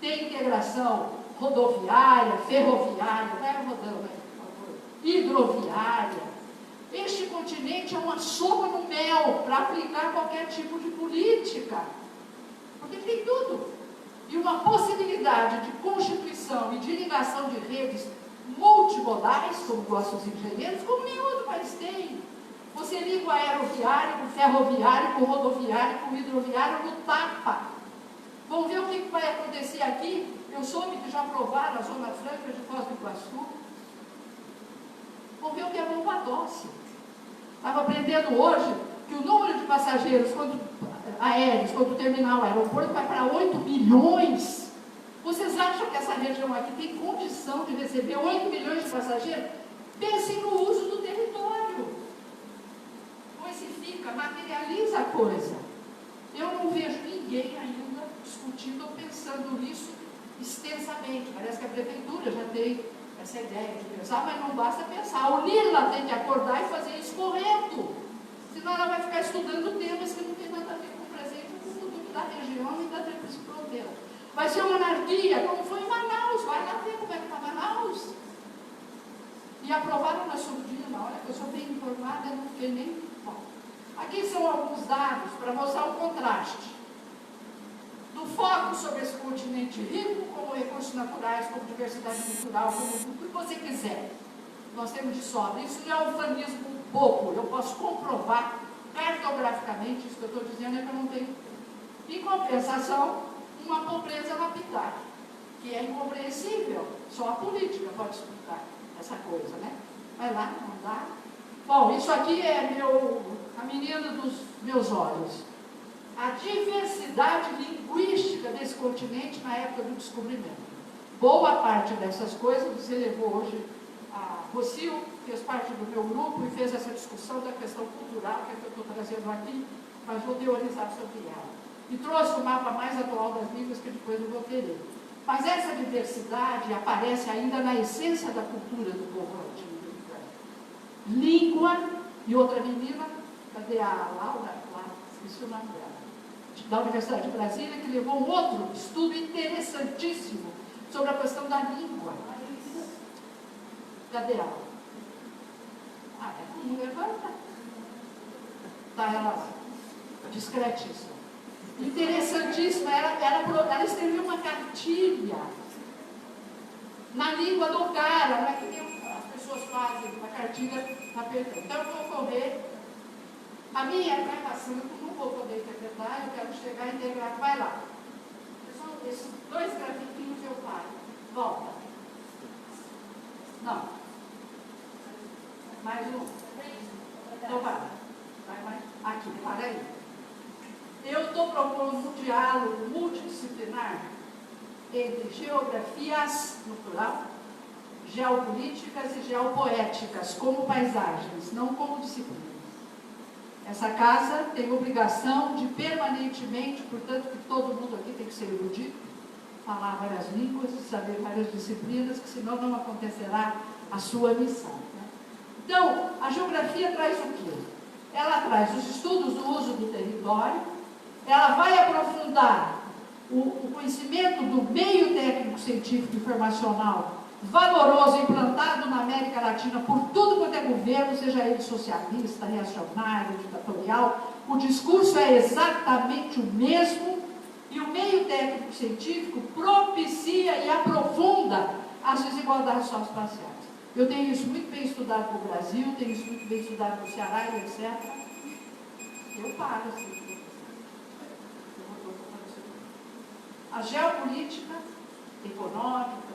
tem integração rodoviária, ferroviária, vai rodando aí, por favor, hidroviária. Este continente é uma sopa no mel para aplicar qualquer tipo de política. Porque tem tudo. E uma possibilidade de constituição e de ligação de redes multimodais, como gostam os engenheiros, como nenhum outro país tem. Você liga o aeroviário, com o ferroviário, com o rodoviário, com o hidroviário no tapa. Vamos ver o que vai acontecer aqui. Eu soube que já aprovaram a Zona Franca de Foz do Iguaçu. Vamos ver o que é bomba doce. Estava aprendendo hoje que o número de passageiros aéreos, quando terminar o aeroporto, vai para 8 milhões. Vocês acham que essa região aqui tem condição de receber 8 milhões de passageiros? Pensem no uso do território. Coisifica, materializa a coisa. Eu não vejo ninguém ainda discutindo ou pensando nisso extensamente. Parece que a prefeitura já tem essa ideia de pensar, mas não basta pensar. A Unila tem que acordar e fazer isso correto. Senão ela vai ficar estudando temas que não tem nada a ver com o presente e com o futuro da região e da tríplice fronteira. Vai ser uma anarquia, como foi em Manaus. Vai lá ver como é que está Manaus. E aprovaram na surdina. Olha que eu sou bem informada, não fiquei nem... Bom, aqui são alguns dados para mostrar o contraste do foco sobre esse continente rico, como recursos naturais, como diversidade cultural, como o que você quiser. Nós temos de sobra. Isso não é ufanismo bobo. Eu posso comprovar cartograficamente. Isso que eu estou dizendo é que eu não tenho. Em compensação, uma pobreza lapidária, que é incompreensível. Só a política pode explicar essa coisa, né? Vai lá, não dá. Bom, isso aqui é a menina dos meus olhos. A diversidade linguística desse continente na época do descobrimento. Boa parte dessas coisas você levou hoje. A Rocio fez parte do meu grupo e fez essa discussão da questão cultural, que é que eu estou trazendo aqui, mas vou teorizar sobre ela. E trouxe o mapa mais atual das línguas, que depois eu vou querer. Mas essa diversidade aparece ainda na essência da cultura do povo latino-americano. Língua, e outra menina, cadê a Laura? Esqueci o nome dela. Da Universidade de Brasília, que levou um outro estudo interessantíssimo sobre a questão da língua. Cadê ela? Não levanta. Está ela lá. Discretíssima. Interessantíssima. Ela escreveu uma cartilha na língua do cara. Não é que nem as pessoas fazem uma cartilha na pergunta. Então, eu vou correr. A minha vai passando, eu não vou poder interpretar, eu quero chegar e integrar. Vai lá. Esses dois grafiquinhos eu paro. Volta. Não. Mais um. Então vai. Vai. Aqui, para aí. Eu estou propondo um diálogo multidisciplinar entre geografias, no plural, geopolíticas e geopoéticas, como paisagens, não como disciplinas. Essa casa tem obrigação de permanentemente, portanto, que todo mundo aqui tem que ser erudito, falar várias línguas, saber várias disciplinas, que senão não acontecerá a sua missão. Né? Então, a geografia traz o quê? Ela traz os estudos do uso do território, ela vai aprofundar o conhecimento do meio técnico científico informacional valoroso, implantado na América Latina por tudo quanto é governo, seja ele socialista, reacionário, ditatorial. O discurso é exatamente o mesmo e o meio técnico científico propicia e aprofunda as desigualdades socioespaciais. Eu tenho isso muito bem estudado no Brasil, tenho isso muito bem estudado no Ceará e etc. Eu paro assim. A geopolítica econômica,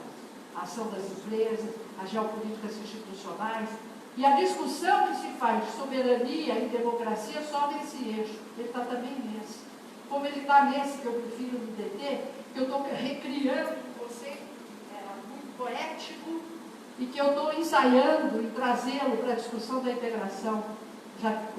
a ação das empresas, as geopolíticas institucionais e a discussão que se faz de soberania e democracia só nesse eixo. Ele está também nesse. Como ele está nesse, que eu prefiro me deter, que eu estou recriando um conceito muito poético e que eu estou ensaiando e trazê-lo para a discussão da integração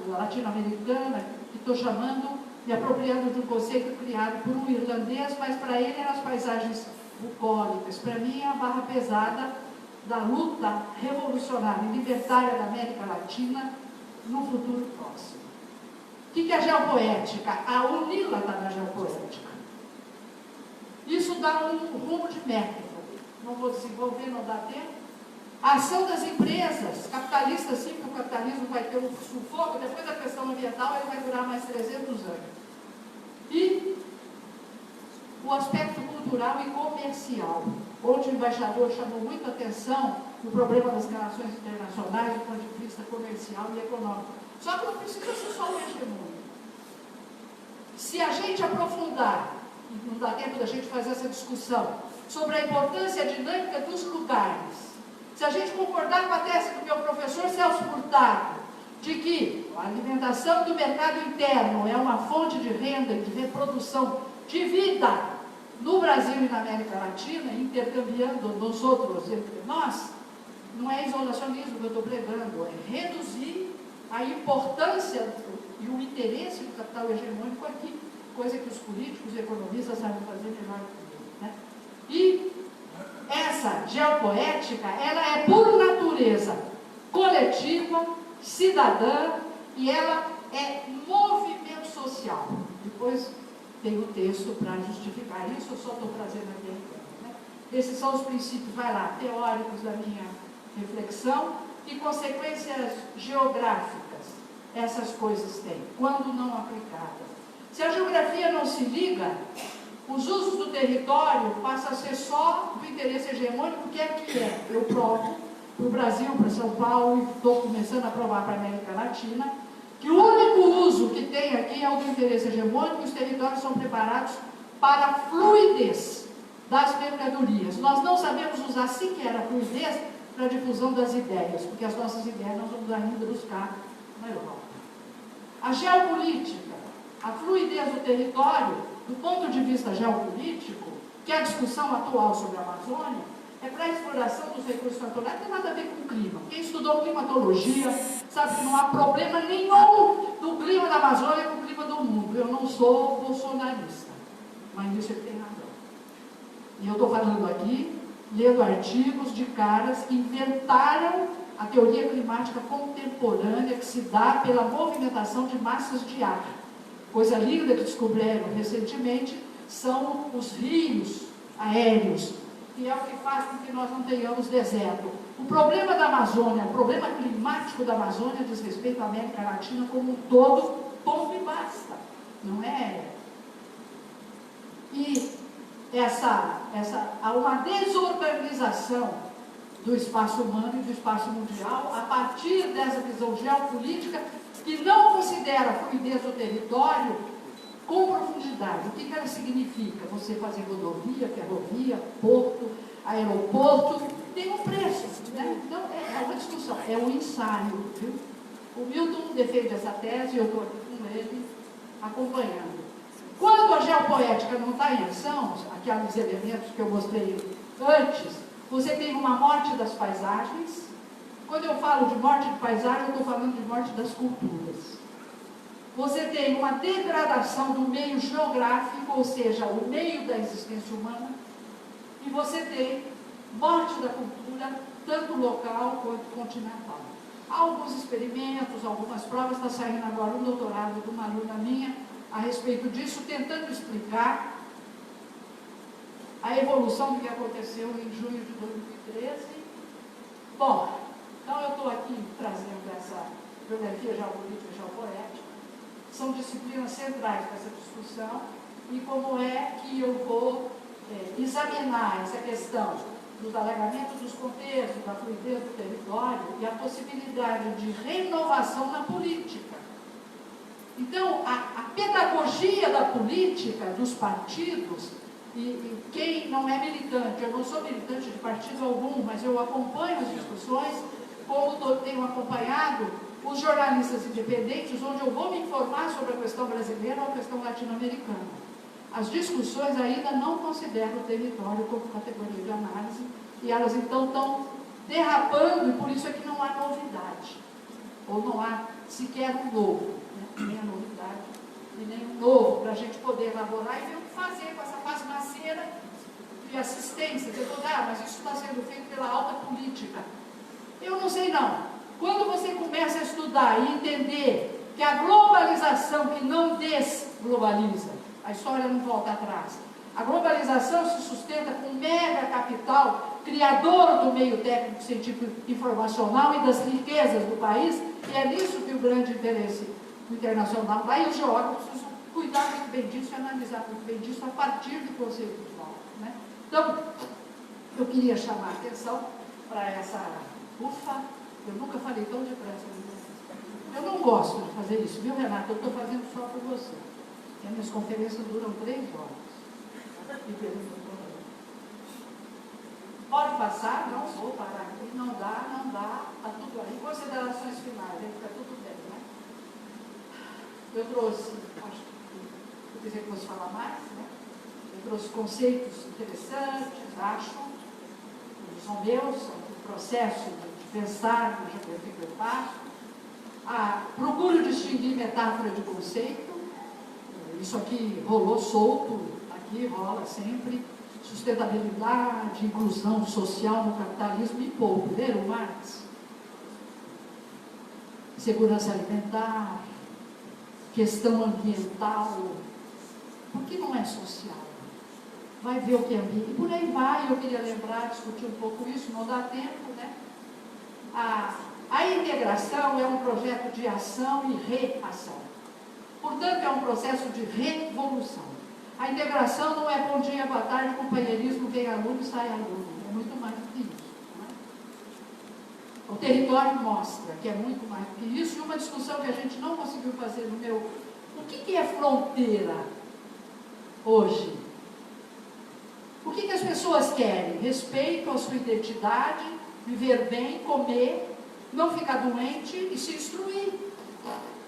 latino-americana, que estou chamando, me apropriando de um conceito criado por um irlandês, mas para ele eram as paisagens bucólicas. Para mim é a barra pesada da luta revolucionária e libertária da América Latina no futuro próximo. O que é a geopoética? A UNILA está na geopoética. Isso dá um rumo de método. Não vou desenvolver, não dá tempo. A ação das empresas capitalistas, sim, porque o capitalismo vai ter um sufoco, depois da questão ambiental ele vai durar mais 300 anos. E o aspecto cultural e comercial. Ontem o embaixador chamou muita atenção no problema das relações internacionais do ponto de vista comercial e econômico. Só que não precisa ser só o hegemônico. Se a gente aprofundar, e não dá tempo da gente fazer essa discussão, sobre a importância dinâmica dos lugares, se a gente concordar com a tese do meu professor Celso Furtado, de que a alimentação do mercado interno é uma fonte de renda e de reprodução de vida no Brasil e na América Latina, intercambiando nós outros entre nós, não é isolacionismo que eu estou pregando, é reduzir a importância e o interesse do capital hegemônico aqui, coisa que os políticos e economistas sabem fazer melhor que eu, né? E essa geopoética, ela é por natureza coletiva, cidadã, e ela é movimento social. Depois tem o texto para justificar isso, eu só estou trazendo aqui a ideia, né? Esses são os princípios, vai lá, teóricos da minha reflexão, e consequências geográficas essas coisas têm, quando não aplicadas. Se a geografia não se liga, os usos do território passam a ser só do interesse hegemônico, que é. Eu provo para o Brasil, para São Paulo, e estou começando a provar para a América Latina, que o único uso que tem aqui é o do interesse hegemônico, e os territórios são preparados para a fluidez das mercadorias. Nós não sabemos usar sequer a fluidez para a difusão das ideias, porque as nossas ideias nós vamos ainda buscar na Europa. A geopolítica, a fluidez do território, do ponto de vista geopolítico, que é a discussão atual sobre a Amazônia, é para a exploração dos recursos naturais, não tem nada a ver com o clima. Quem estudou climatologia sabe que não há problema nenhum do clima da Amazônia com o clima do mundo. Eu não sou bolsonarista, mas nisso ele tem razão. E eu estou falando aqui, lendo artigos de caras que inventaram a teoria climática contemporânea que se dá pela movimentação de massas de ar. Coisa linda que descobriram recentemente são os rios aéreos, que é o que faz com que nós não tenhamos deserto. O problema da Amazônia, o problema climático da Amazônia diz respeito à América Latina como um todo, ponto e basta. Não é? E há uma desorganização do espaço humano e do espaço mundial a partir dessa visão geopolítica que não considera a fluidez do território com profundidade. O que ela significa? Você fazer rodovia, ferrovia, porto, aeroporto, tem um preço, né? Então, é uma discussão, é um ensaio, viu? O Milton defende essa tese e eu estou aqui com ele, acompanhando. Quando a geopoética não está em ação, aqueles elementos que eu mostrei antes, você tem uma morte das paisagens. Quando eu falo de morte de paisagem, eu estou falando de morte das culturas. Você tem uma degradação do meio geográfico, ou seja, o meio da existência humana, e você tem morte da cultura, tanto local quanto continental. Há alguns experimentos, algumas provas, está saindo agora um doutorado de uma aluna minha a respeito disso, tentando explicar a evolução do que aconteceu em junho de 2013. Bom, então eu estou aqui trazendo essa geografia geopolítica e geopoética. São disciplinas centrais para essa discussão, e como é que eu vou examinar essa questão dos alagamentos dos contextos, da fluidez do território e a possibilidade de renovação na política. Então, a pedagogia da política, dos partidos, e quem não é militante, eu não sou militante de partido algum, mas eu acompanho as discussões, como tenho acompanhado os jornalistas independentes, onde eu vou me informar sobre a questão brasileira ou a questão latino-americana. As discussões ainda não consideram o território como categoria de análise, e elas então estão derrapando, e por isso é que não há novidade, ou não há sequer um novo, né? Nem a novidade e nem um novo, para a gente poder elaborar e ver o que fazer com essa pasmaceira de assistência. Você pode, mas isso está sendo feito pela alta política. Eu não sei não. Quando você começa a estudar e entender que a globalização que não desglobaliza, a história não volta atrás, a globalização se sustenta com mega capital, criador do meio técnico, científico, informacional e das riquezas do país, e é nisso que o grande interesse internacional vai, e os geógrafos cuidar muito bem disso e analisar muito bem disso a partir do conceito de volta, né? Então, eu queria chamar a atenção para essa ufa. Eu nunca falei tão depressa. Eu não gosto de fazer isso, viu, Renata? Eu estou fazendo só por você. E as minhas conferências duram 3 horas. Pode passar? Não vou parar aqui. Não dá. Está tudo aí. Considerações finais, aí fica tudo bem, né? Eu trouxe, acho que eu pensei que fosse falar mais, né? Eu trouxe conceitos interessantes, acho, são meus, são o processo de pensar na geografia que eu faço. Procuro distinguir metáfora de conceito. Isso aqui rolou solto, aqui rola sempre. Sustentabilidade, inclusão social no capitalismo e pouco. Leram Marx? Segurança alimentar, questão ambiental. Por que não é social? Vai ver o que é ambiente. E por aí vai, eu queria lembrar, discutir um pouco isso, não dá tempo, né? A integração é um projeto de ação e reação. Portanto, é um processo de revolução. A integração não é bom dia, boa tarde, companheirismo, vem aluno e sai aluno. É muito mais do que isso. Não é? O território mostra que é muito mais do que isso. E uma discussão que a gente não conseguiu fazer no meu... O que é fronteira hoje? O que as pessoas querem? Respeito à sua identidade, viver bem, comer, não ficar doente e se instruir.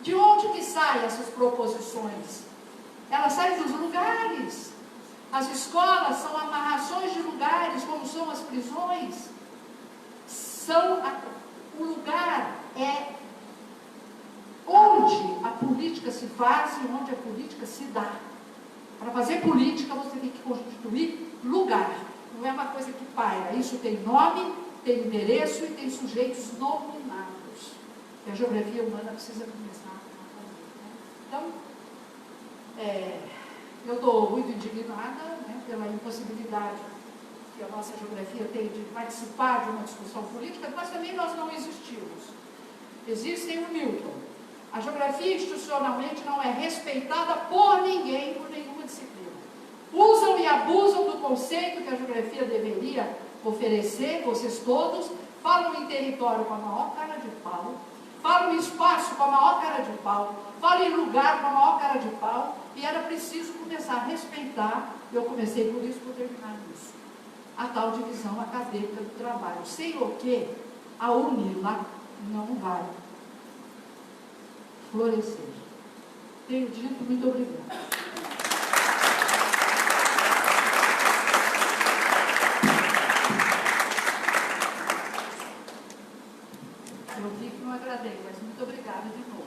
De onde que saem essas proposições? Elas saem dos lugares. As escolas são amarrações de lugares, como são as prisões. O lugar é onde a política se faz e onde a política se dá. Para fazer política, você tem que constituir lugar. Não é uma coisa que paira. Isso tem nome, tem endereço e tem sujeitos nominados. E a geografia humana precisa começar a fazer. Então, eu estou muito indignada, né, pela impossibilidade que a nossa geografia tem de participar de uma discussão política, mas também nós não existimos. Existem o Newton. A geografia institucionalmente não é respeitada por ninguém, por nenhuma disciplina. Usam e abusam do conceito que a geografia deveria oferecer, vocês todos, falam em território com a maior cara de pau, falam em espaço com a maior cara de pau, falam em lugar com a maior cara de pau, e era preciso começar a respeitar, eu comecei por isso, vou terminar nisso, a tal divisão acadêmica do trabalho, sem o que a UNILA não vai florescer. Tenho dito, muito obrigada. Eu vi que não agradei, mas muito obrigada de novo.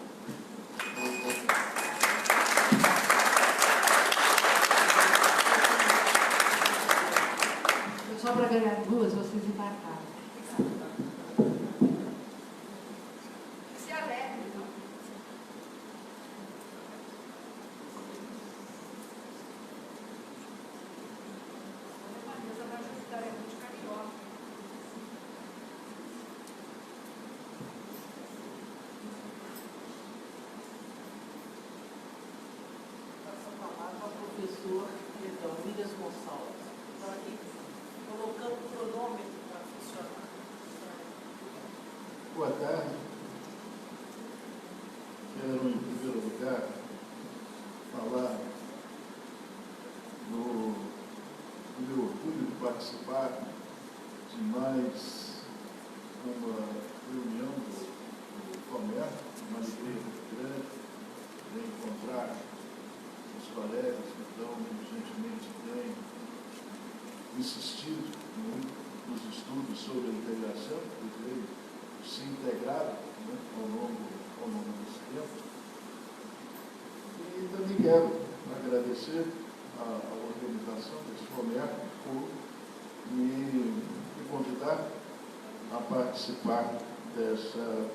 Só para ganhar 2, vocês embarcaram. Se alegre, não? A mesa vai ajudar, é muito carioca. Passa a palavra ao professor Williams Gonçalves. Então, aqui, colocando o cronômetro para funcionar. Boa tarde. Quero, em primeiro lugar, falar do meu orgulho de participar de mais uma reunião do FOMER, uma alegria muito grande de encontrar os colegas que tão gentilmente têm insistido muito nos estudos sobre a integração, que veio se integrar, né, ao longo desse tempo. E também quero agradecer à organização desse FOMER por me convidar a participar dessa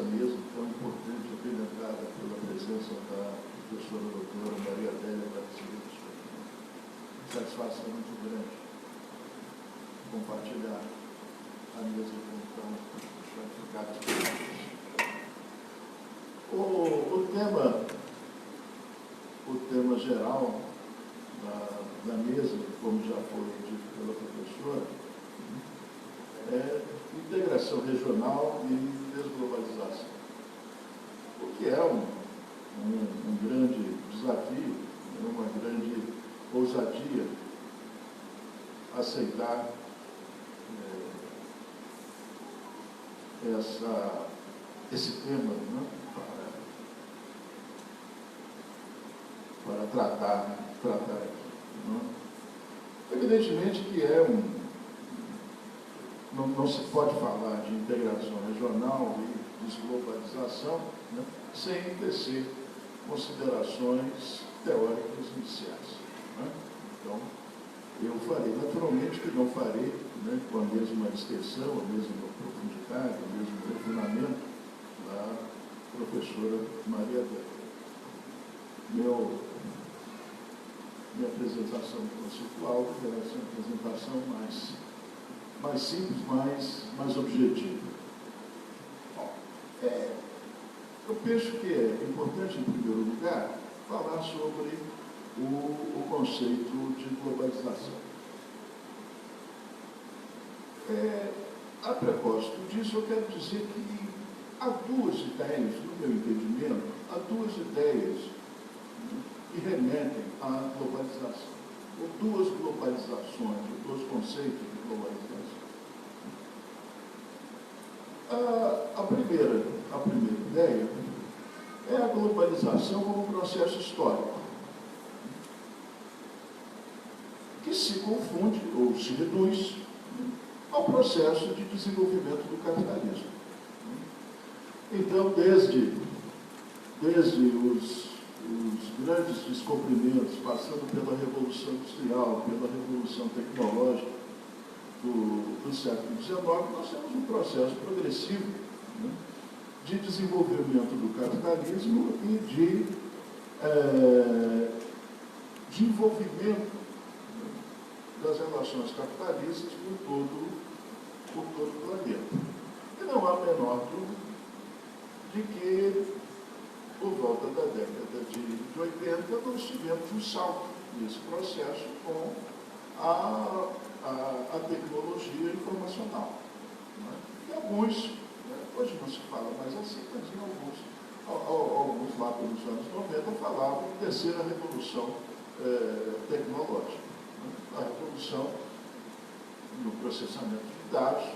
mesa tão importante, abrilhantada pela presença da professora doutora Maria Adélia Garcia. Satisfação muito grande compartilhar a mesa com tão qualificados. O tema o tema geral da mesa, como já foi dito pela professora, é integração regional e desglobalização. O que é um grande desafio, uma grande ousadia aceitar esse tema, né, para tratar aqui. Né? Evidentemente que não se pode falar de integração regional e desglobalização, né, sem tecer considerações teóricas iniciais. Né? Então, eu farei, naturalmente que não farei, né, com a mesma extensão, a mesma profundidade, o mesmo refinamento da professora Maria Débora. Minha apresentação conceitual será uma apresentação mais simples, mais objetiva. Bom, eu penso que é importante, em primeiro lugar, falar sobre o conceito de globalização. A propósito disso, eu quero dizer que há duas ideias, no meu entendimento, há duas ideias que remetem à globalização, ou duas globalizações, ou dois conceitos de globalização. A primeira ideia é a globalização como um processo histórico, que se confunde ou se reduz ao processo de desenvolvimento do capitalismo. Então, desde os grandes descobrimentos, passando pela Revolução Industrial, pela Revolução Tecnológica do século XIX, nós temos um processo progressivo, né, de desenvolvimento do capitalismo e de envolvimento das relações capitalistas por todo o planeta. E não há a menor dúvida de que, por volta da década de 80, nós tivemos um salto nesse processo com a tecnologia informacional. Né? E alguns, né, hoje não se fala mais assim, mas em alguns lá pelos anos 90 falavam em terceira revolução tecnológica. Né? A revolução no processamento de dados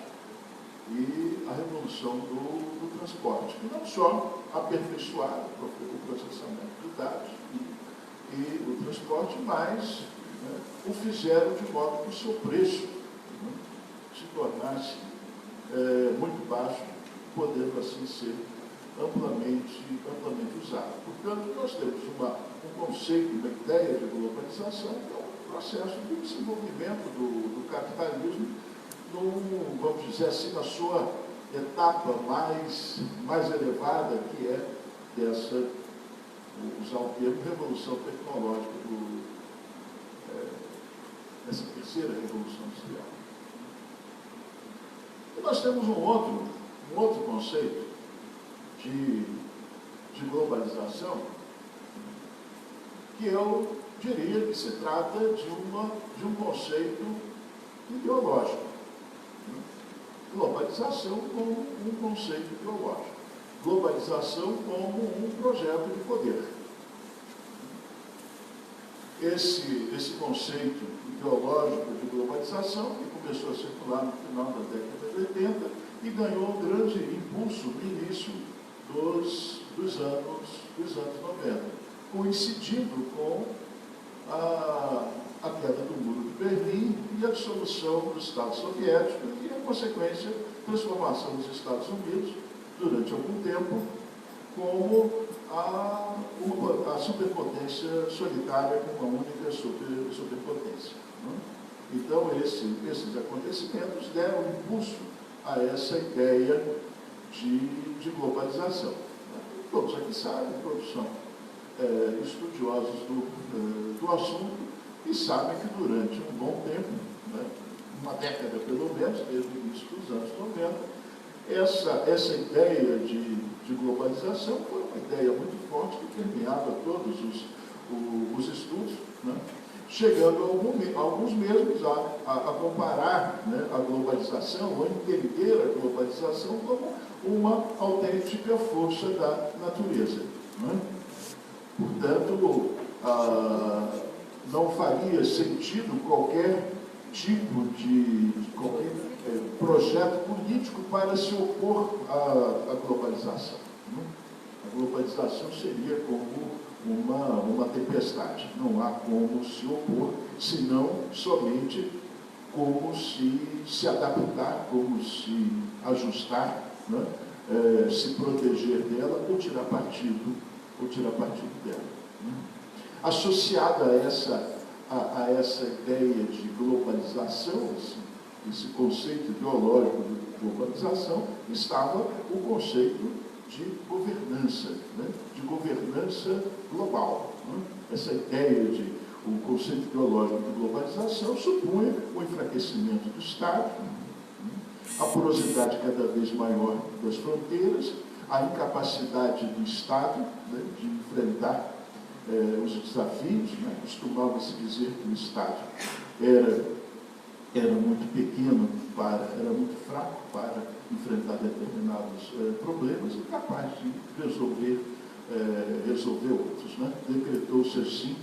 e a revolução do transporte, que não só aperfeiçoaram o processamento de dados e o transporte, mas, né, o fizeram de modo que o seu preço, né, se tornasse muito baixo, podendo assim ser amplamente usado. Portanto, nós temos um conceito, uma ideia de globalização, que é um processo de desenvolvimento do capitalismo, vamos dizer assim, na sua etapa mais elevada, que é dessa, usar o termo, revolução tecnológica, dessa terceira revolução industrial. E nós temos um outro conceito de globalização, que eu diria que se trata de um conceito ideológico. Globalização como um conceito ideológico. Globalização como um projeto de poder. Esse conceito ideológico de globalização, que começou a circular no final da década de 80 e ganhou um grande impulso no início dos anos 90, coincidindo com a queda do Muro de Berlim e a dissolução do Estado Soviético e a consequência transformação dos Estados Unidos, durante algum tempo, como a superpotência solitária com uma única superpotência. Né? Então, esses acontecimentos deram impulso a essa ideia de globalização. Todos aqui sabem, todos são estudiosos do assunto, e sabem que durante um bom tempo, né, uma década pelo menos, desde o início dos anos 90, essa ideia de globalização foi uma ideia muito forte que permeava todos os estudos, né, chegando alguns mesmos a comparar, né, a globalização, ou entender a globalização como uma autêntica força da natureza. Né? Portanto, não faria sentido qualquer tipo de qualquer projeto político para se opor à globalização. Né? A globalização seria como uma tempestade. Não há como se opor, senão somente como se adaptar, como se ajustar, né? Se proteger dela ou tirar partido dela. Né? Associada a essa ideia de globalização, esse conceito ideológico de globalização, estava o conceito de governança, né? De governança global. Né? Essa ideia de o conceito ideológico de globalização supunha o enfraquecimento do Estado, a porosidade cada vez maior das fronteiras, a incapacidade do Estado, né, de enfrentar os desafios. Né? Costumava-se dizer que o Estado era muito pequeno, era muito fraco para enfrentar determinados problemas e capaz de resolver outros. Né? Decretou-se assim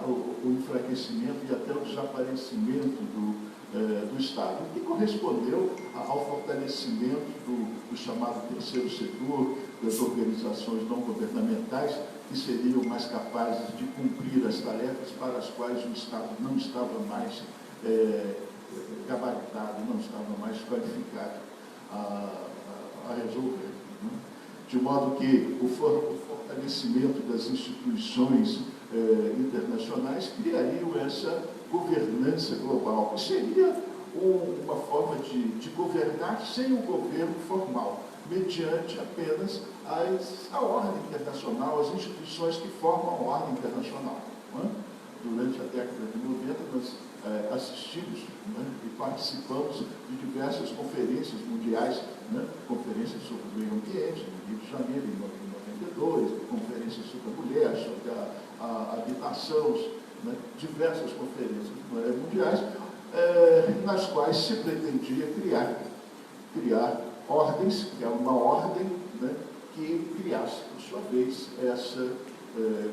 o enfraquecimento e até o desaparecimento do Estado, o que correspondeu ao fortalecimento do chamado terceiro setor, das organizações não governamentais, que seriam mais capazes de cumprir as tarefas para as quais o Estado não estava mais gabaritado, não estava mais qualificado a resolver. Né? De modo que o fortalecimento das instituições internacionais criariam essa governança global, que seria uma forma de governar sem o governo formal, mediante apenas a ordem internacional, as instituições que formam a ordem internacional. Né? Durante a década de 90, nós assistimos, né, e participamos de diversas conferências mundiais, né? Conferências sobre o meio ambiente, no Rio de Janeiro, em 92, conferências sobre a mulher, sobre a habitação, né? Diversas conferências mundiais, nas quais se pretendia criar ordens, que é uma ordem, né, que criasse, por sua vez, essa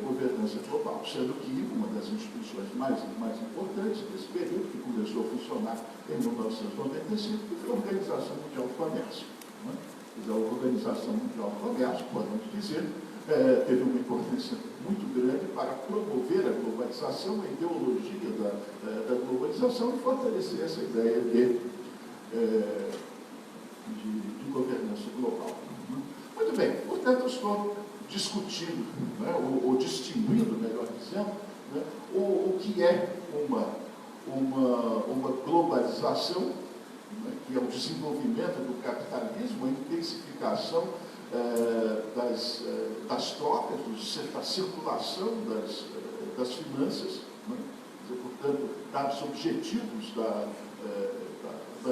governança global, sendo que uma das instituições mais importantes desse período, que começou a funcionar em 1995, foi a Organização Mundial do Comércio. Né? A Organização Mundial do Comércio, podemos dizer, teve uma importância muito grande para promover a globalização, a ideologia da globalização e fortalecer essa ideia de governança global. Muito bem, portanto, eu estou discutindo, né, ou distinguindo, melhor dizendo, né, o que é uma globalização, né, que é o desenvolvimento do capitalismo, a intensificação das trocas, da circulação das finanças, né, portanto, dados objetivos da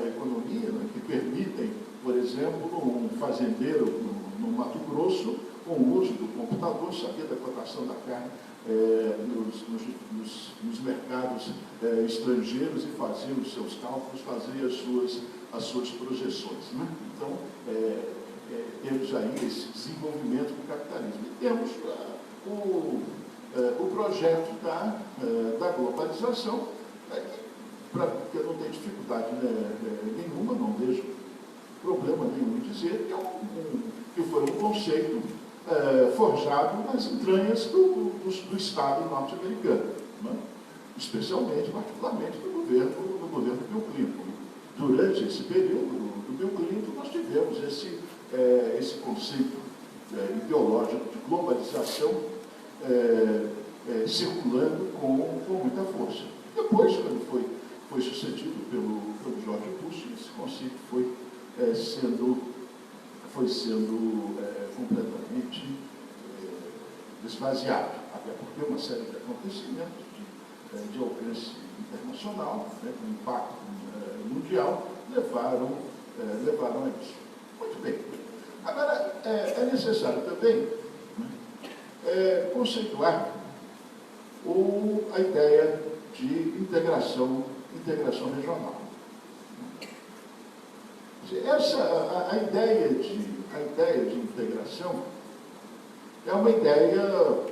economia, né, que permitem, por exemplo, um fazendeiro no Mato Grosso, com o uso do computador, saber da cotação da carne nos mercados estrangeiros e fazer os seus cálculos, fazer as suas projeções. Né? Então, temos aí esse desenvolvimento do capitalismo. E temos o projeto da globalização, que eu não tenho dificuldade nenhuma, não vejo problema nenhum em dizer, que foi um conceito forjado nas entranhas do Estado norte-americano, né? Especialmente, particularmente, do governo Bill Clinton. Durante esse período do Bill Clinton, nós tivemos esse conceito ideológico de globalização circulando com muita força. Depois, quando foi sucedido pelo George Bush, esse conceito foi sendo completamente esvaziado, até porque uma série de acontecimentos de alcance internacional, né, com impacto mundial, levaram a isso. Muito bem. Agora, é necessário também conceituar a ideia de integração regional. A ideia de integração é uma ideia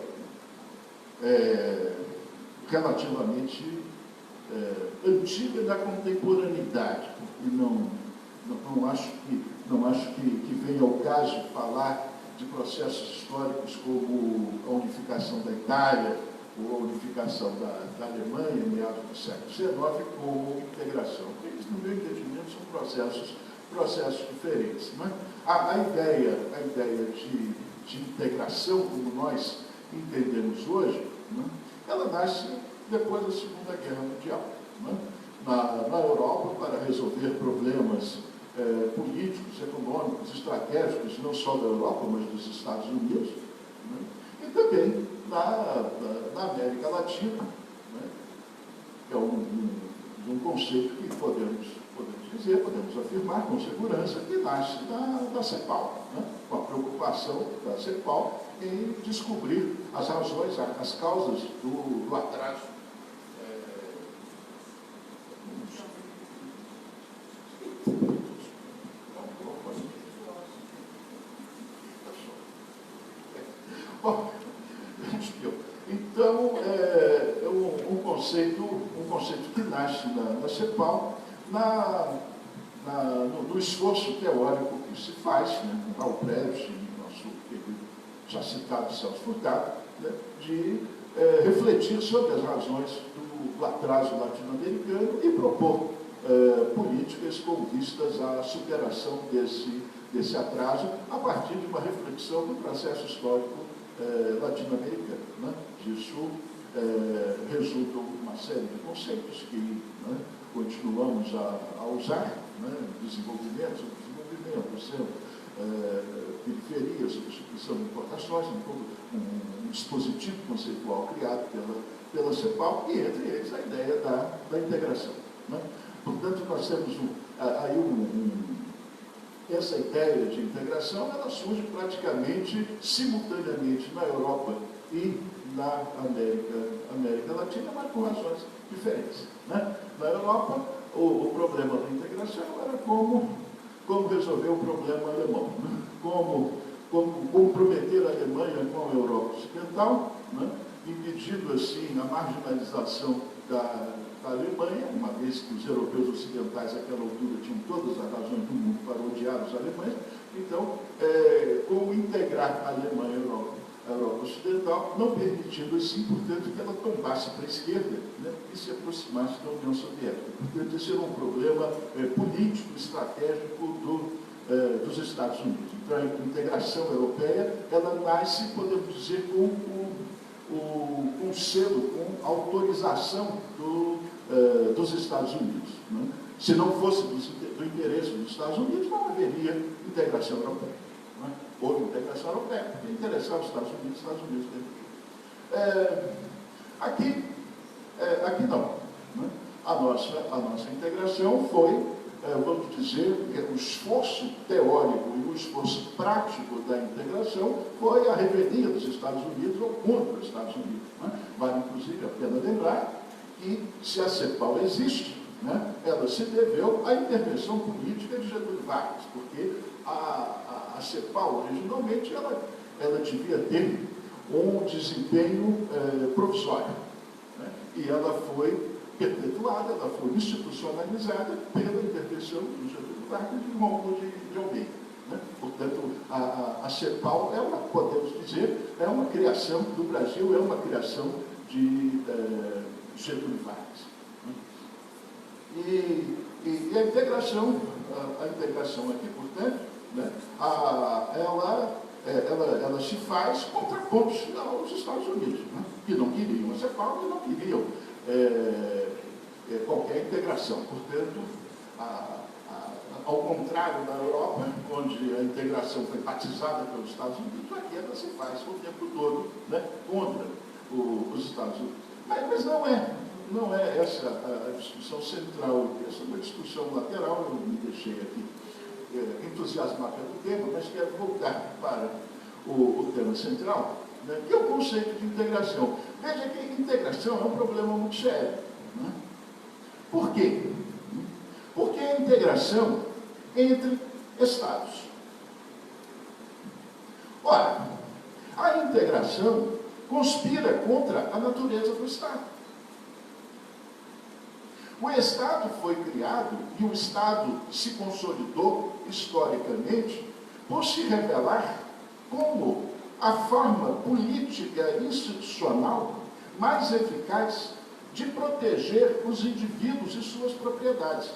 relativamente antiga da contemporaneidade, e não acho que venha ao caso falar de processos históricos como a unificação da Itália ou a unificação da Alemanha em meados do século XIX como integração. Eles, no meu entendimento, são processos diferentes. Né? A ideia de integração, como nós entendemos hoje, né? Ela nasce depois da Segunda Guerra Mundial. Né? Na Europa, para resolver problemas políticos, econômicos, estratégicos, não só da Europa, mas dos Estados Unidos, né? E também na América Latina, né? É um conceito que podemos afirmar com segurança que nasce da CEPAL, né? Com a preocupação da CEPAL em descobrir as razões, as causas do atraso. Bom, então, é um conceito que nasce na CEPAL, no esforço teórico que se faz, né, com Raul Preves e nosso querido, já citado Celso Furtado, né, de refletir sobre as razões do atraso latino-americano e propor políticas com vistas à superação desse atraso a partir de uma reflexão do processo histórico latino-americano. Né? Disso resultam uma série de conceitos que, né, continuamos a usar, né? Desenvolvimento, periferia, substituição de importações, um dispositivo conceitual criado pela CEPAL, e entre eles a ideia da integração. Né? Portanto, nós temos essa ideia de integração, ela surge praticamente simultaneamente na Europa e na América Latina, mas com razões diferentes. Né? Na Europa, o problema da integração era como resolver o problema alemão, né? Como comprometer a Alemanha com a Europa Ocidental, né? Impedindo assim a marginalização da Alemanha, uma vez que os europeus ocidentais àquela altura tinham todas as razões do mundo para odiar os alemães. Então, como integrar a Alemanha à Europa Ocidental, não permitindo assim, portanto, que ela tombasse para a esquerda, né, e se aproximasse da União Soviética. Portanto, esse era um problema político, estratégico dos Estados Unidos. Então, a integração europeia, ela nasce, podemos dizer, com o selo, com a autorização dos Estados Unidos. Né? Se não fosse do interesse dos Estados Unidos, não haveria integração europeia. Né? Houve integração europeia, porque interessava os Estados Unidos aqui não. Né? A nossa integração foi, vamos dizer, o esforço teórico e o esforço prático da integração foi a revelia dos Estados Unidos ou contra os Estados Unidos. Né? Vale, inclusive, a pena lembrar que, se a CEPAL existe, né, ela se deveu à intervenção política de Getúlio Vargas, porque a CEPAL, originalmente, ela devia ter um desempenho provisório. Né? E ela foi perpetuada, ela foi institucionalizada pela intervenção do Getúlio Vargas e de Rômulo de Almeida. Né? Portanto, a CEPAL podemos dizer, é uma criação do Brasil, é uma criação de Getúlio Vargas. Né? E a integração aqui, portanto, né, ela se faz contrapontos aos Estados Unidos, né, que não queriam a CEPAL, que não queriam qualquer integração. Portanto, ao contrário da Europa, onde a integração foi batizada pelos Estados Unidos, aqui ela se faz o tempo todo, né, contra os Estados Unidos. Mas não é essa a discussão central. Essa é uma discussão lateral. Eu me deixei aqui entusiasmar pelo tema, mas quero voltar para o tema central, né? Que é o conceito de integração. Veja que integração é um problema muito sério. Né? Por quê? Porque é a integração entre Estados. Ora, a integração conspira contra a natureza do Estado. O Estado foi criado e o Estado se consolidou historicamente por se revelar como a forma política e institucional mais eficaz de proteger os indivíduos e suas propriedades.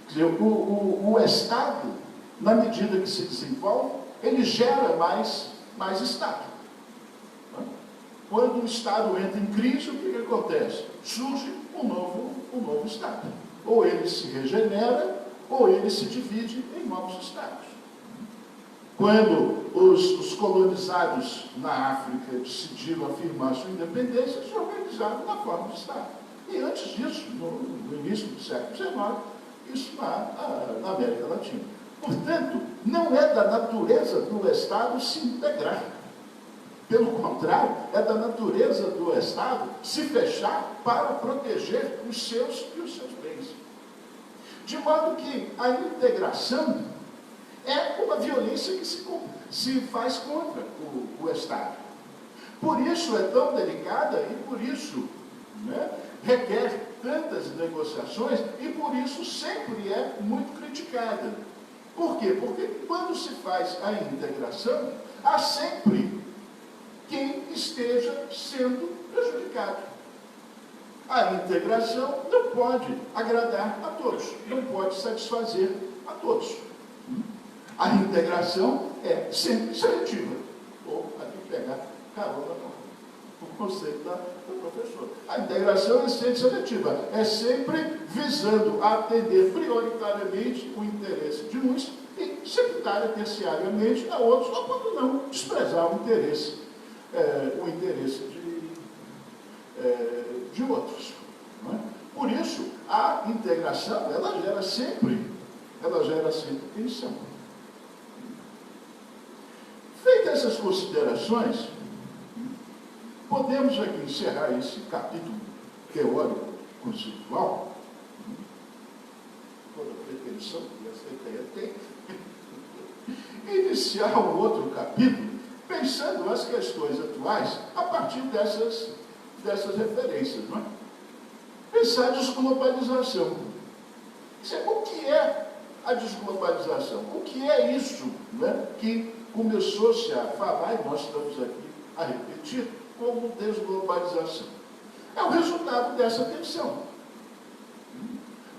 Quer dizer, o Estado, na medida que se desenvolve, ele gera mais Estado. Quando o Estado entra em crise, o que acontece? Surge um novo Estado. Ou ele se regenera, ou ele se divide em novos Estados. Quando os colonizados na África decidiram afirmar sua independência, se organizaram na forma de Estado. E antes disso, no início do século XIX, isso na América Latina. Portanto, não é da natureza do Estado se integrar. Pelo contrário, é da natureza do Estado se fechar para proteger os seus e os seus bens. De modo que a integração é uma violência que se faz contra o Estado. Por isso é tão delicada e por isso, né, requer tantas negociações e por isso sempre é muito criticada. Por quê? Porque quando se faz a integração, há sempre quem esteja sendo prejudicado. A integração não pode agradar a todos, não pode satisfazer a todos. A integração é sempre seletiva. Ou aqui pegar carona no conceito da professora. A integração é sempre seletiva, é sempre visando atender prioritariamente o interesse de uns e secundária, terciariamente, a outros, ou quando não, desprezar o interesse de outros. Não é? Por isso, a integração, ela gera sempre tensão. Feitas essas considerações, podemos aqui encerrar esse capítulo teórico conceitual, toda a pretensão que essa ideia tem, iniciar um outro capítulo pensando as questões atuais a partir dessas referências. Não é? Pensar a desglobalização. O que é a desglobalização? O que é isso, né, que começou-se a falar, e nós estamos aqui a repetir, como desglobalização? É o resultado dessa tensão.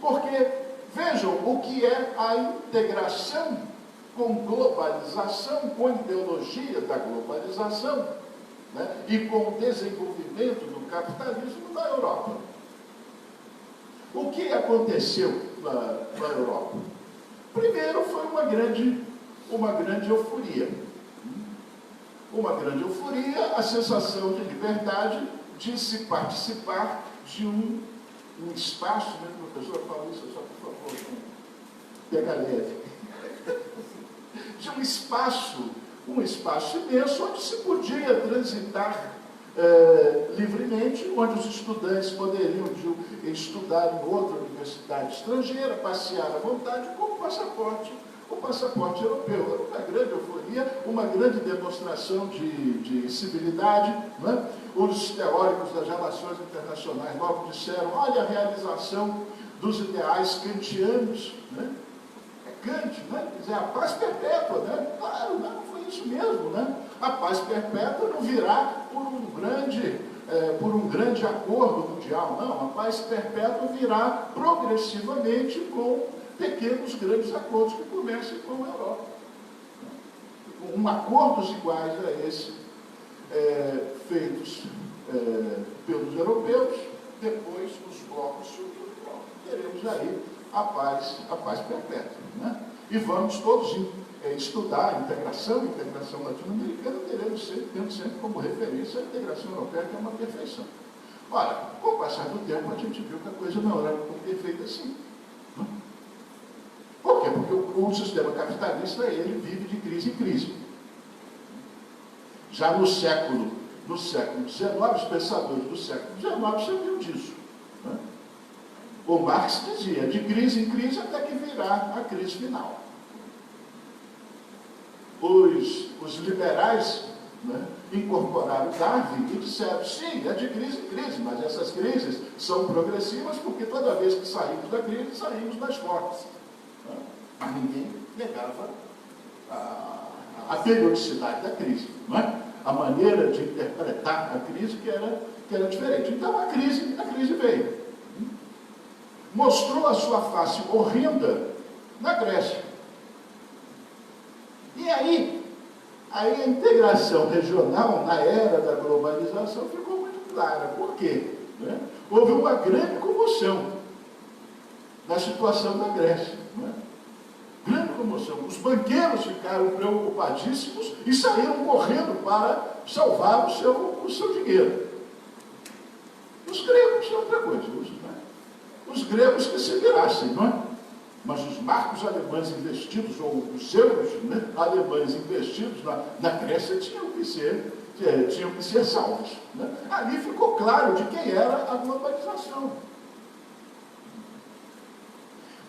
Porque, vejam, o que é a integração com globalização, com ideologia da globalização, né, e com o desenvolvimento do capitalismo na Europa. O que aconteceu na Europa? Primeiro foi uma grande euforia. Uma grande euforia, a sensação de liberdade de se participar de um espaço, né, professor, fala isso só por favor, pega leve. De um espaço imenso onde se podia transitar livremente, onde os estudantes poderiam estudar em outra universidade estrangeira, passear à vontade com o passaporte europeu. Era uma grande euforia, uma grande demonstração de civilidade. Né? Os teóricos das relações internacionais logo disseram, olha a realização dos ideais kantianos, né? Kant, né? Quer dizer, a paz perpétua, né? Claro, não foi isso mesmo, né? A paz perpétua não virá por um grande acordo mundial, não. A paz perpétua virá progressivamente com pequenos, grandes acordos que comecem com a Europa. Acordos iguais a esse, feitos pelos europeus, depois os blocos surgiram. Teremos aí a paz perpétua. Né? E vamos todos estudar a integração latino-americana, tendo sempre como referência a integração europeia, que é uma perfeição. Ora, com o passar do tempo, a gente viu que a coisa não era tão perfeita assim. Não? Por quê? Porque o sistema capitalista, ele vive de crise em crise. Já no século XIX, os pensadores do século XIX sabiam disso. Né? O Marx dizia, de crise em crise até que virá a crise final. Os liberais, né, incorporaram Darwin e disseram, sim, é de crise em crise, mas essas crises são progressivas porque toda vez que saímos da crise, saímos mais fortes. Né? Mas ninguém negava a periodicidade da crise. Não é? A maneira de interpretar a crise que era diferente. Então a crise veio. Mostrou a sua face horrenda na Grécia. E aí a integração regional na era da globalização ficou muito clara. Por quê? Né? Houve uma grande comoção na situação da Grécia. Né? Grande comoção. Os banqueiros ficaram preocupadíssimos e saíram correndo para salvar o seu dinheiro. Os gregos é outra coisa. Os gregos que se virassem, não é? Mas os marcos alemães investidos, ou os euros, né, alemães investidos na Grécia tinham que ser salvos. Né? Ali ficou claro de quem era a globalização.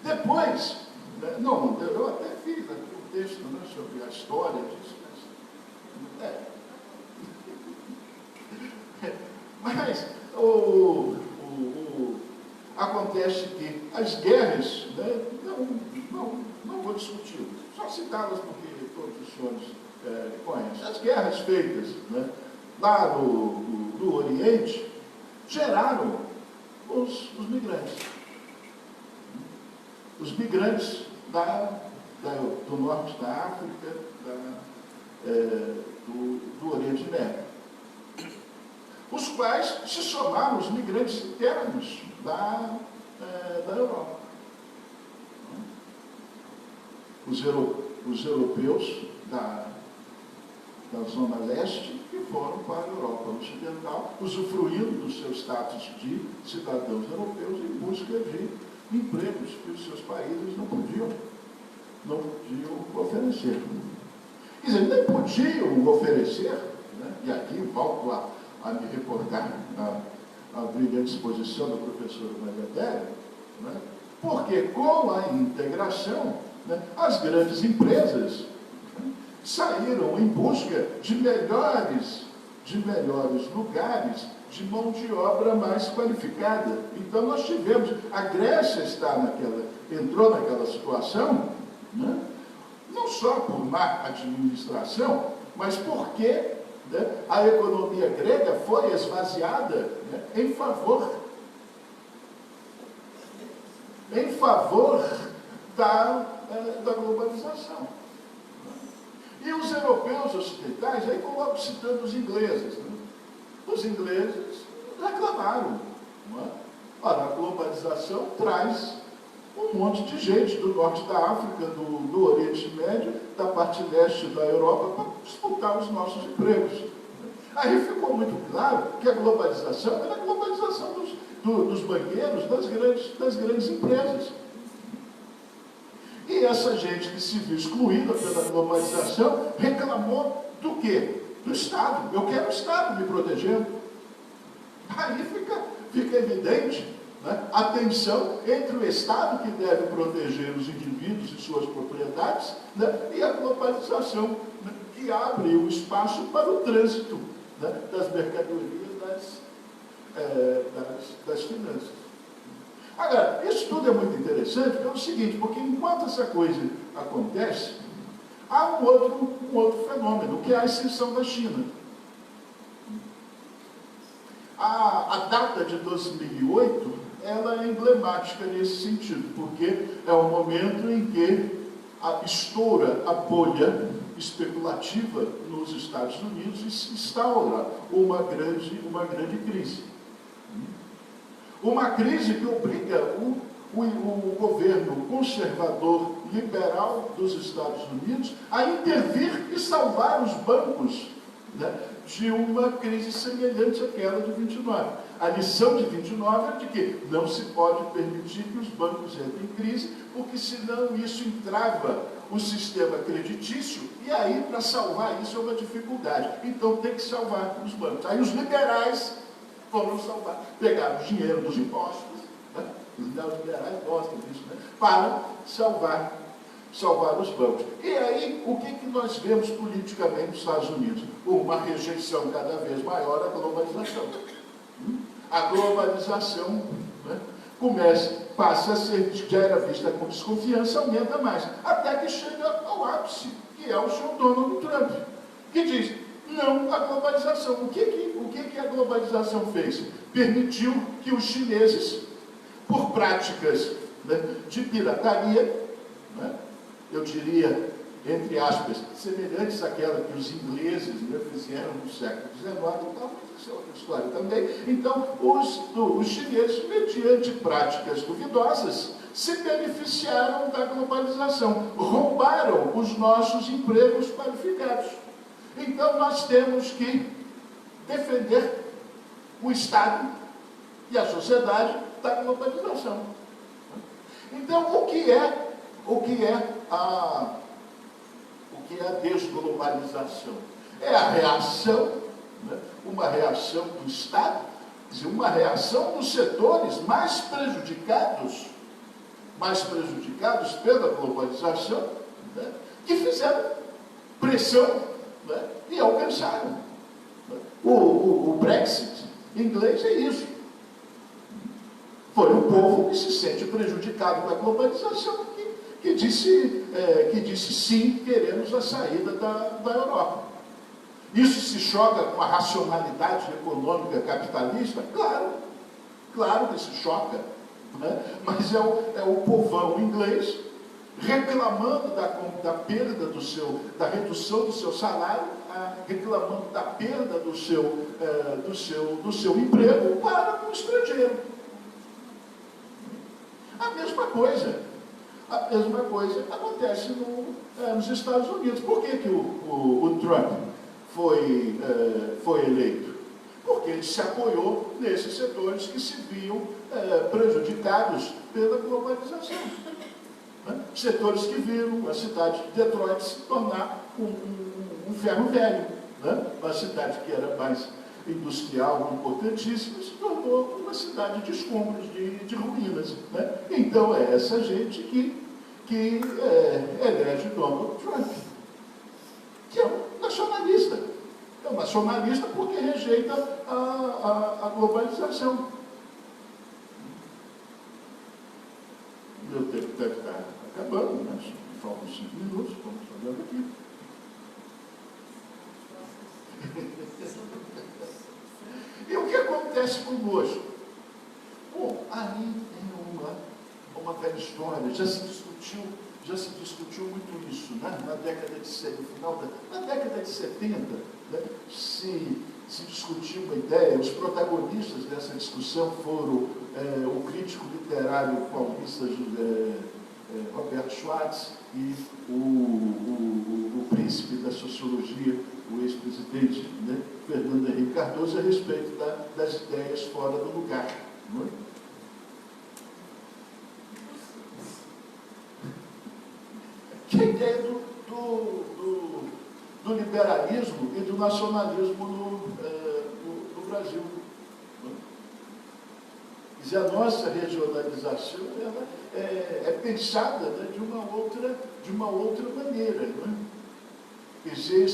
Depois, eu até fiz aqui um texto, né, sobre a história disso. Mas acontece que as guerras, né, não vou discutir, só citá-las porque todos os senhores conhecem. As guerras feitas, né, lá no Oriente geraram os migrantes. Os migrantes do norte da África, do Oriente Médio, os quais se somaram os migrantes internos da Europa. Os europeus da Zona Leste que foram para a Europa Ocidental, usufruindo do seu status de cidadãos europeus em busca de empregos que os seus países não podiam oferecer. Quer dizer, nem podiam oferecer, né? E aqui volto a me recordar a brilhante exposição da professora Maria Adélia, né? Porque com a integração, né, as grandes empresas, né, saíram em busca de melhores lugares de mão de obra mais qualificada. Então nós tivemos, a Grécia entrou naquela situação, né, não só por má administração, mas porque, né, a economia grega foi esvaziada, né, em favor da globalização. E os europeus ocidentais, aí coloco citando os ingleses, né? Os ingleses reclamaram. Não é? Ora, a globalização traz um monte de gente do norte da África, do Oriente Médio, da parte leste da Europa, para disputar os nossos empregos. Aí ficou muito claro que a globalização era a globalização dos banqueiros, das grandes empresas. E essa gente que se viu excluída pela globalização reclamou do quê? Do Estado. Eu quero o Estado me protegendo. Aí fica evidente, né, a tensão entre o Estado, que deve proteger os indivíduos e suas propriedades, né, e a globalização, né, que abre o espaço para o trânsito, né, das mercadorias, das finanças. Agora, isso tudo é muito interessante, porque é o seguinte, porque enquanto essa coisa acontece, há um outro fenômeno, que é a ascensão da China. A data de 2008, ela é emblemática nesse sentido, porque é o momento em que estoura a bolha especulativa nos Estados Unidos e se instaura uma grande crise. Uma crise que obriga o governo conservador liberal dos Estados Unidos a intervir e salvar os bancos, né, de uma crise semelhante àquela de 29. A lição de 29 é de que não se pode permitir que os bancos entrem em crise, porque senão isso entrava o sistema creditício, e aí, para salvar isso, é uma dificuldade. Então, tem que salvar os bancos. Aí, os liberais foram salvar, pegaram o dinheiro dos impostos, né? Os liberais gostam disso, né? Para salvar os bancos. E aí, o que nós vemos politicamente nos Estados Unidos? Uma rejeição cada vez maior à globalização. A globalização, né, passa a ser, já era vista com desconfiança, aumenta mais, até que chega ao ápice, que é o senhor Donald Trump, que diz, não à globalização. O que a globalização fez? Permitiu que os chineses, por práticas, né, de pirataria, né, eu diria, entre aspas, semelhantes àquela que os ingleses, né, fizeram no século XIX, então, isso é outra história também. Então, os chineses, mediante práticas duvidosas, se beneficiaram da globalização, roubaram os nossos empregos qualificados. Então, nós temos que defender o Estado e a sociedade da globalização. Então, o que é a desglobalização? É a reação, né, uma reação do Estado, quer dizer, uma reação dos setores mais prejudicados pela globalização, né, que fizeram pressão, né, e alcançaram. O Brexit em inglês é isso. Foi um povo que se sente prejudicado da globalização, que disse sim, queremos a saída da Europa. Isso se choca com a racionalidade econômica capitalista? Claro que se choca, né? Mas é o povão inglês reclamando da perda da redução do seu salário, reclamando da perda do seu emprego para o estrangeiro. A mesma coisa acontece nos Estados Unidos. Por que o Trump foi eleito? Porque ele se apoiou nesses setores que se viam prejudicados pela globalização. Né? Setores que viram a cidade de Detroit se tornar um ferro velho. Né? Uma cidade que era mais industrial, importantíssima, se tornou uma cidade de escombros, de ruínas. Né? Então, é essa gente que elege Donald Trump, que é um nacionalista. É um nacionalista porque rejeita a globalização. Meu tempo deve estar acabando, né? Faltam 5 minutos, vamos fazendo aqui. E o que acontece conosco? Bom, aí tem uma velha história, já se discutiu muito isso, né? Na década de 70, né? se discutiu uma ideia, os protagonistas dessa discussão foram o crítico literário paulista Roberto Schwartz e o príncipe da sociologia, o ex-presidente, né, Fernando Henrique Cardoso, a respeito das ideias fora do lugar. Não é? Que a ideia do liberalismo e do nacionalismo no Brasil. Não é? Quer dizer, a nossa regionalização ela é pensada, né, de uma outra maneira. Não é? Quer dizer,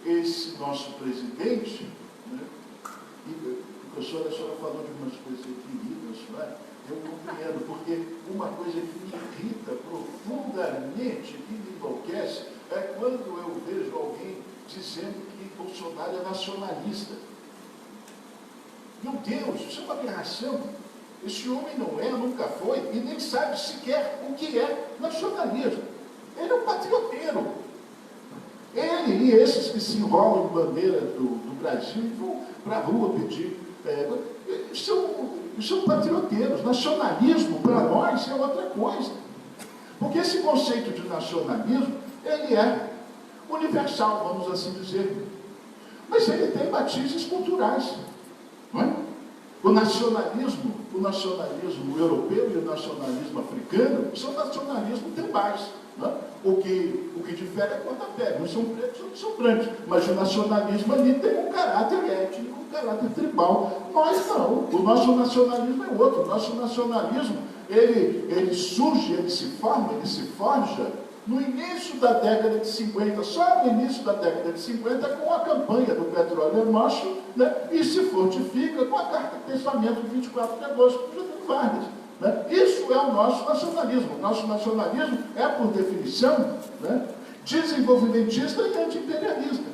esse nosso presidente, né, e, professora, a senhora falou de umas coisas queridas, não é? Eu compreendo, porque uma coisa que me irrita profundamente, que me enlouquece, é quando eu vejo alguém dizendo que Bolsonaro é nacionalista. Meu Deus, isso é uma aberração. Esse homem não é, nunca foi, e nem sabe sequer o que é nacionalismo. Ele é um patrioteiro. Ele e esses que se enrolam em bandeira do Brasil e vão para a rua pedir. São patrioteiros. Nacionalismo, para nós, é outra coisa. Porque esse conceito de nacionalismo, ele é universal, vamos assim dizer. Mas ele tem matizes culturais. Não é? O nacionalismo europeu e o nacionalismo africano são nacionalismos tribais. Né? O que difere é quanto a pele. Uns são pretos, outros são brancos. Mas o nacionalismo ali tem um caráter étnico, um caráter tribal. Nós não. O nosso nacionalismo é outro. O nosso nacionalismo, ele surge, ele se forja no início da década de 50, só no início da década de 50, com a campanha do petróleo é nosso, né? E se fortifica com a Carta de Testamento de 24 de agosto do Getúlio Vargas. Né? Isso é o nosso nacionalismo. O nosso nacionalismo é, por definição, né, desenvolvimentista e anti-imperialista.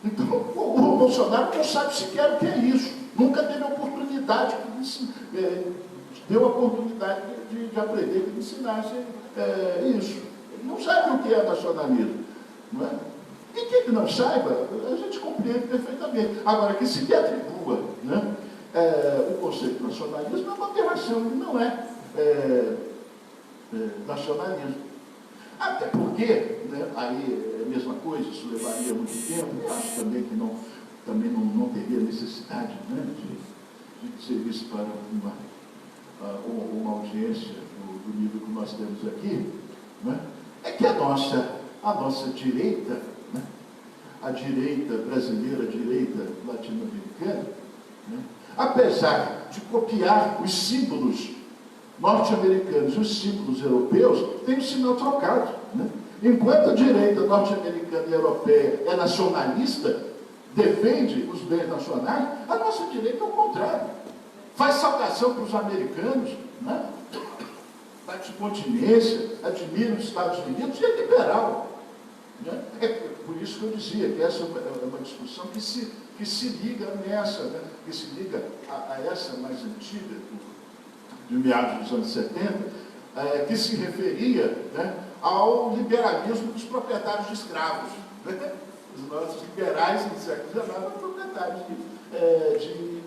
Então, o Bolsonaro não sabe sequer o que é isso. Nunca teve oportunidade de aprender, que ensinasse isso. Ele não sabe o que é nacionalismo. Não é? E que ele não saiba, a gente compreende perfeitamente. Agora, que se lhe atribua, né, o conceito de nacionalismo é uma aberração, ele não é nacionalismo. Até porque, né, aí é a mesma coisa, isso levaria muito tempo, eu acho também que também não teria necessidade, né, de ser visto para uma audiência do nível que nós temos aqui, né, é que a nossa direita, né, a direita brasileira, a direita latino-americana, né, apesar de copiar os símbolos norte-americanos e os símbolos europeus, tem um sinal trocado. Né? Enquanto a direita norte-americana e europeia é nacionalista, defende os bens nacionais, a nossa direita é o contrário. Faz saudação para os americanos, né? Faz continência, admira os Estados Unidos e é liberal. Né? É por isso que eu dizia que essa é uma discussão que se liga nessa, né? Que se liga a essa mais antiga, de meados dos anos 70, que se referia, né, ao liberalismo dos proprietários de escravos. Né? Os nossos liberais no século XIX eram proprietários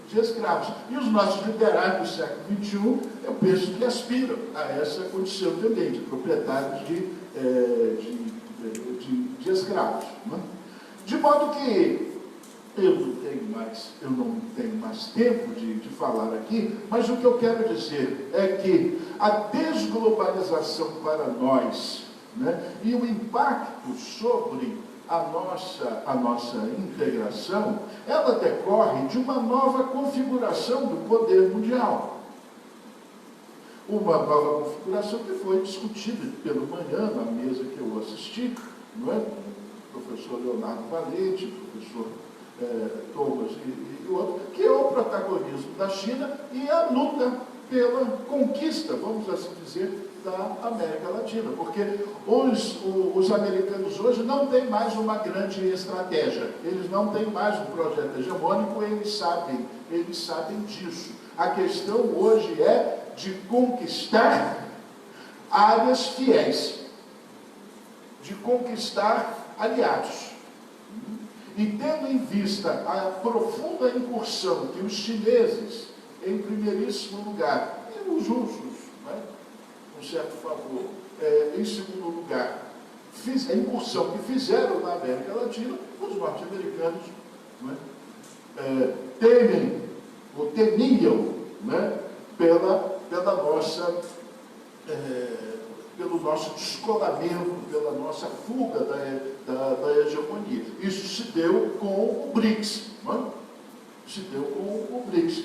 de escravos. E os nossos liberais do século XXI, eu penso que aspiram a essa condição também, de proprietários de escravos. Né? De modo que eu não tenho mais tempo de falar aqui, mas o que eu quero dizer é que a desglobalização para nós, né, e o impacto sobre a nossa integração, ela decorre de uma nova configuração do poder mundial. Uma nova configuração que foi discutida pela manhã na mesa que eu assisti, não é? O professor Leonardo Valente, o professor Thomas e outro, que é o protagonismo da China e a luta pela conquista, vamos assim dizer, da América Latina, porque os americanos hoje não têm mais uma grande estratégia, eles não têm mais um projeto hegemônico, eles sabem disso. A questão hoje é de conquistar áreas fiéis, de conquistar aliados. E tendo em vista a profunda incursão que os chineses, em primeiríssimo lugar, e os russos, né, com certo favor, em segundo lugar, a incursão que fizeram na América Latina, os norte-americanos, né, temem ou temiam, né, pelo nosso descolamento, pela nossa fuga da hegemonia. Isso se deu com o BRICS. Né? Se deu com o BRICS.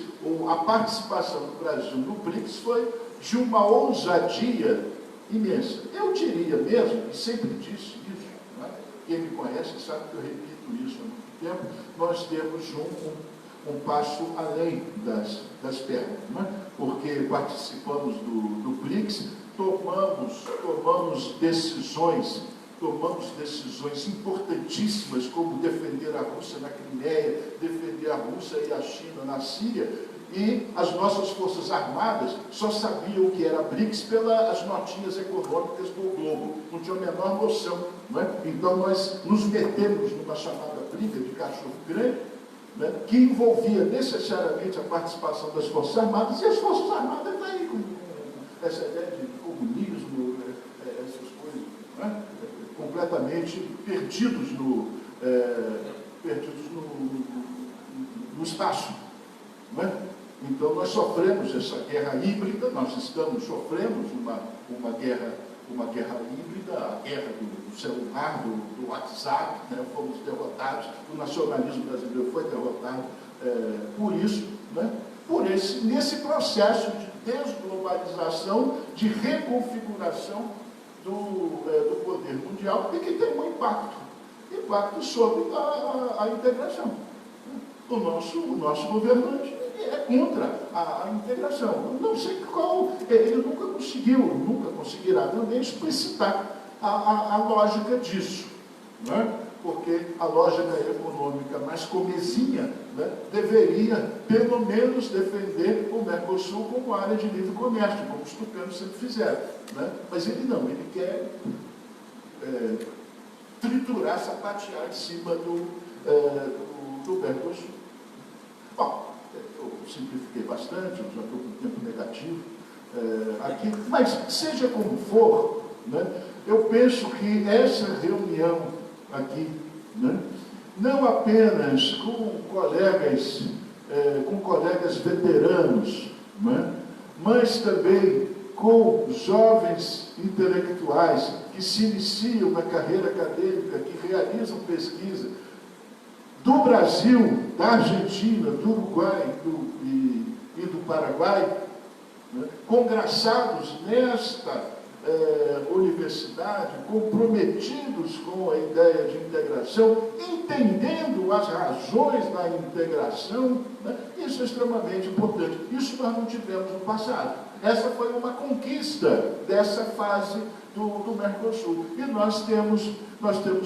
A participação do Brasil no BRICS foi de uma ousadia imensa. Eu diria mesmo, e sempre disse isso, né? Quem me conhece sabe que eu repito isso há muito tempo, nós temos um passo além das pernas, né? Porque participamos do BRICS, tomamos decisões importantíssimas, como defender a Rússia na Crimeia, defender a Rússia e a China na Síria, e as nossas forças armadas só sabiam o que era BRICS pelas notinhas econômicas do Globo, não tinham a menor noção. Não é? Então nós nos metemos numa chamada briga de cachorro grande, né, que envolvia necessariamente a participação das Forças Armadas, e as Forças Armadas estão aí com essa ideia de comunismo, essas coisas, né, completamente perdidos no espaço. não é? Então, nós sofremos essa guerra híbrida, sofremos uma guerra híbrida, a guerra do celular, do WhatsApp, né? Fomos derrotados, o nacionalismo brasileiro foi derrotado por isso, né? Nesse processo de desglobalização, de reconfiguração do poder mundial, e que tem um impacto sobre a integração. O nosso governante é contra a integração. Não sei qual, ele nunca conseguirá também explicitar a lógica disso, né? Porque a lógica econômica mais comezinha, né, deveria, pelo menos, defender o Mercosul como área de livre comércio, como os tucanos sempre fizeram, né? Mas ele não, ele quer triturar, sapatear em cima do Mercosul. Bom, eu simplifiquei bastante, eu já estou com tempo negativo aqui, mas seja como for, né, eu penso que essa reunião aqui, né, não apenas com colegas veteranos, né, mas também com jovens intelectuais que se iniciam na carreira acadêmica, que realizam pesquisa, do Brasil, da Argentina, do Uruguai e do Paraguai, né, congraçados nesta universidade, comprometidos com a ideia de integração, entendendo as razões da integração, né, isso é extremamente importante. Isso nós não tivemos no passado. Essa foi uma conquista dessa fase do Mercosul. E nós temos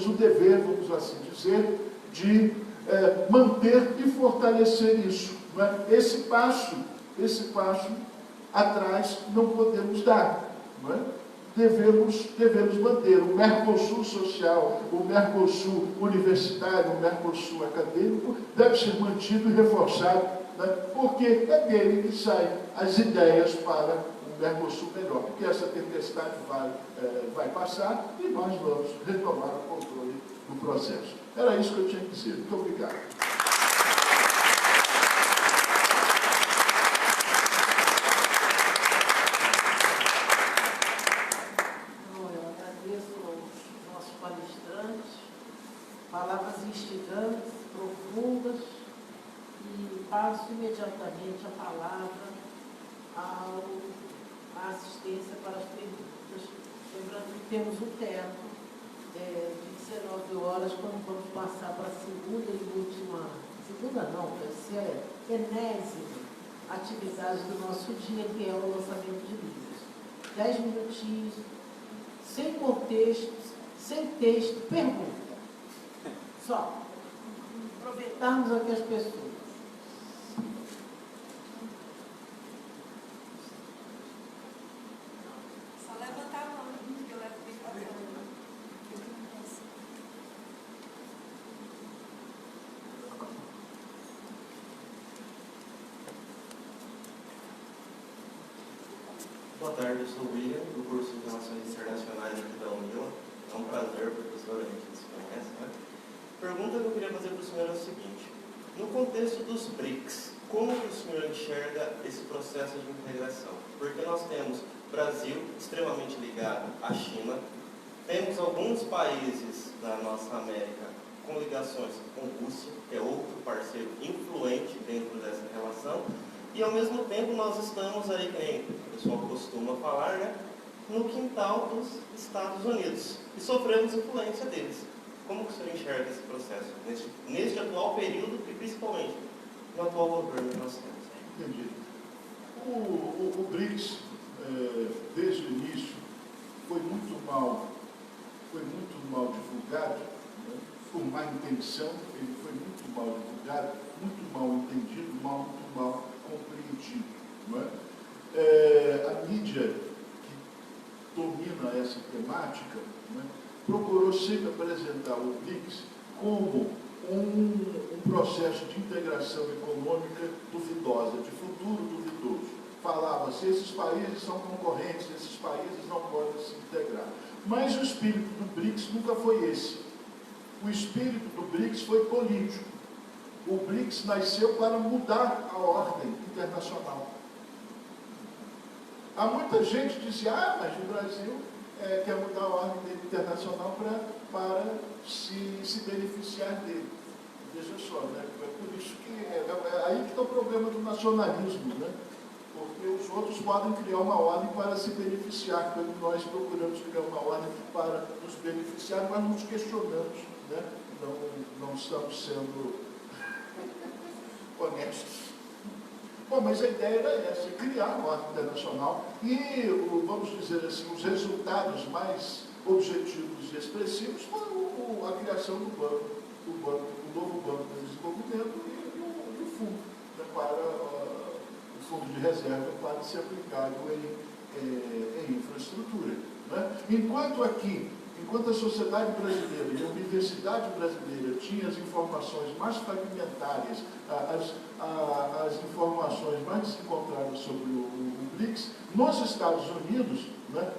o dever, vamos assim dizer, de manter e fortalecer isso. Não é? Esse passo atrás não podemos dar. Não é? Devemos manter o Mercosul social, o Mercosul universitário, o Mercosul acadêmico, deve ser mantido e reforçado, né? Porque é dele que saem as ideias para um Mercosul melhor, porque essa tempestade vai passar e nós vamos retomar o controle do processo. Era isso que eu tinha que dizer. Muito obrigado. Palavras instigantes, profundas, e passo imediatamente a palavra à assistência para as perguntas. Lembrando que temos um tempo de 19 horas, quando vamos passar para a segunda vai ser a enésima atividade do nosso dia, que é o lançamento de livros. 10 minutinhos, sem contexto, sem texto, pergunta. Só aproveitarmos aqui as pessoas. Só levantar a mão, que eu levo o microfone. Boa tarde, eu sou o William, do curso de Relações Internacionais aqui da UNILA. É um prazer, professor, a gente se conhece, né? A pergunta que eu queria fazer para o senhor é o seguinte: no contexto dos BRICS, como que o senhor enxerga esse processo de integração? Porque nós temos Brasil extremamente ligado à China, temos alguns países da nossa América com ligações com Rússia, que é outro parceiro influente dentro dessa relação, e ao mesmo tempo nós estamos aí, que o pessoal costuma falar, né, no quintal dos Estados Unidos, e sofremos influência deles. Como que o senhor enxerga esse processo, neste atual período e principalmente no atual governo que nós temos? Entendi. O BRICS, desde o início, foi muito mal divulgado, né? Com má intenção, ele foi muito mal divulgado, muito mal entendido, muito mal compreendido. Não é? A mídia que domina essa temática, né, procurou sempre apresentar o BRICS como um processo de integração econômica duvidosa, de futuro duvidoso. Falava-se, esses países são concorrentes, esses países não podem se integrar. Mas o espírito do BRICS nunca foi esse. O espírito do BRICS foi político. O BRICS nasceu para mudar a ordem internacional. Há muita gente que diz, mas o Brasil quer mudar a ordem internacional para se beneficiar dele. Veja só, né? É por isso que aí que está o problema do nacionalismo, né? Porque os outros podem criar uma ordem para se beneficiar, quando nós procuramos criar uma ordem para nos beneficiar, mas não nos questionamos, né? Não estamos sendo honestos. Bom, mas a ideia era essa, criar uma ordem internacional e, vamos dizer assim, os resultados mais objetivos e expressivos foram a criação do novo Banco de Desenvolvimento e o fundo, né, para o fundo de reserva para ser aplicado em infraestrutura. Né? Enquanto a sociedade brasileira e a universidade brasileira tinham as informações mais fragmentárias, as informações mais desencontradas sobre o BRICS, nos Estados Unidos, né,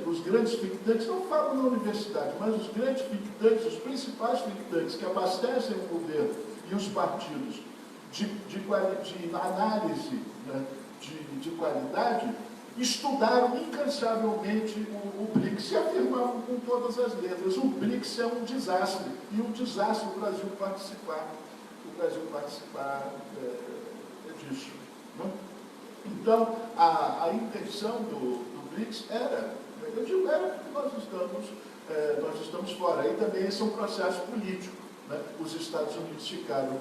os grandes think tanks, não falo na universidade, mas os grandes think tanks, os principais think tanks que abastecem o governo e os partidos de análise, né, de qualidade, estudaram incansavelmente o BRICS e afirmavam com todas as letras: o BRICS é um desastre, e um desastre o Brasil participar. Disso. Né? Então, a intenção do BRICS era, eu digo era porque nós estamos fora. Aí também esse é um processo político. Né? Os Estados Unidos ficaram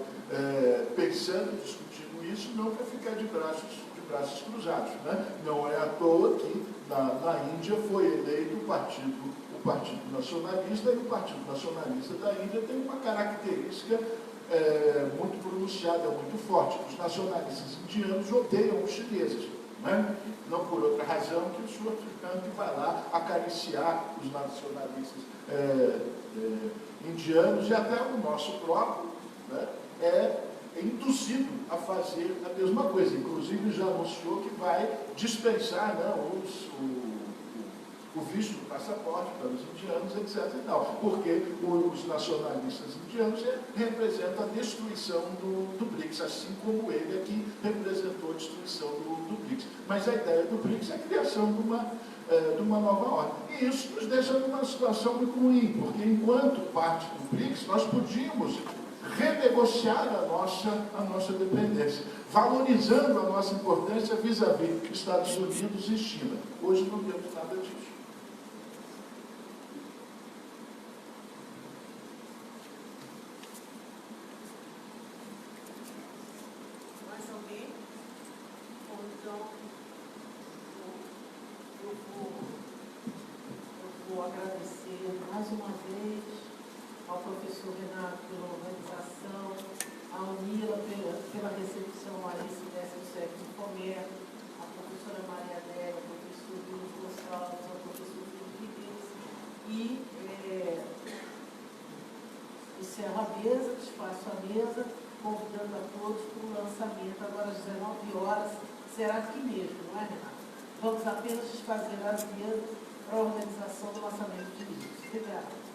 pensando, discutindo isso, não para ficar de braços cruzados. Né? Não é à toa que na Índia foi eleito o Partido Nacionalista, e o Partido Nacionalista da Índia tem uma característica muito pronunciada, muito forte. Os nacionalistas indianos odeiam os chineses, né? Não por outra razão que o senhor Trump vai lá acariciar os nacionalistas indianos, e até o nosso próprio, né, é induzido a fazer a mesma coisa. Inclusive já anunciou que vai dispensar, né, o visto do passaporte para os indianos, etc. E tal, porque os nacionalistas indianos representam a destruição do BRICS, assim como ele aqui representou a destruição do BRICS. Mas a ideia do BRICS é a criação de uma nova ordem. E isso nos deixa numa situação muito ruim, porque enquanto parte do BRICS, nós podíamos renegociar a nossa dependência, valorizando a nossa importância vis-à-vis Estados Unidos e China. Hoje não temos nada disso. Mais alguém? Ou então, Eu vou agradecer mais uma vez ao professor Renato pela organização, ao Mila pela recepção aí, se desse o sétimo Comércio, a professora Maria Adélia, ao professor Luiz Gonçalves, ao professor Felipe, e encerro a mesa, desfaço a mesa, convidando a todos para o lançamento, agora às 19 horas, será aqui mesmo, não é, Renato? Vamos apenas desfazer as mesas para a organização do lançamento de livros. Obrigada.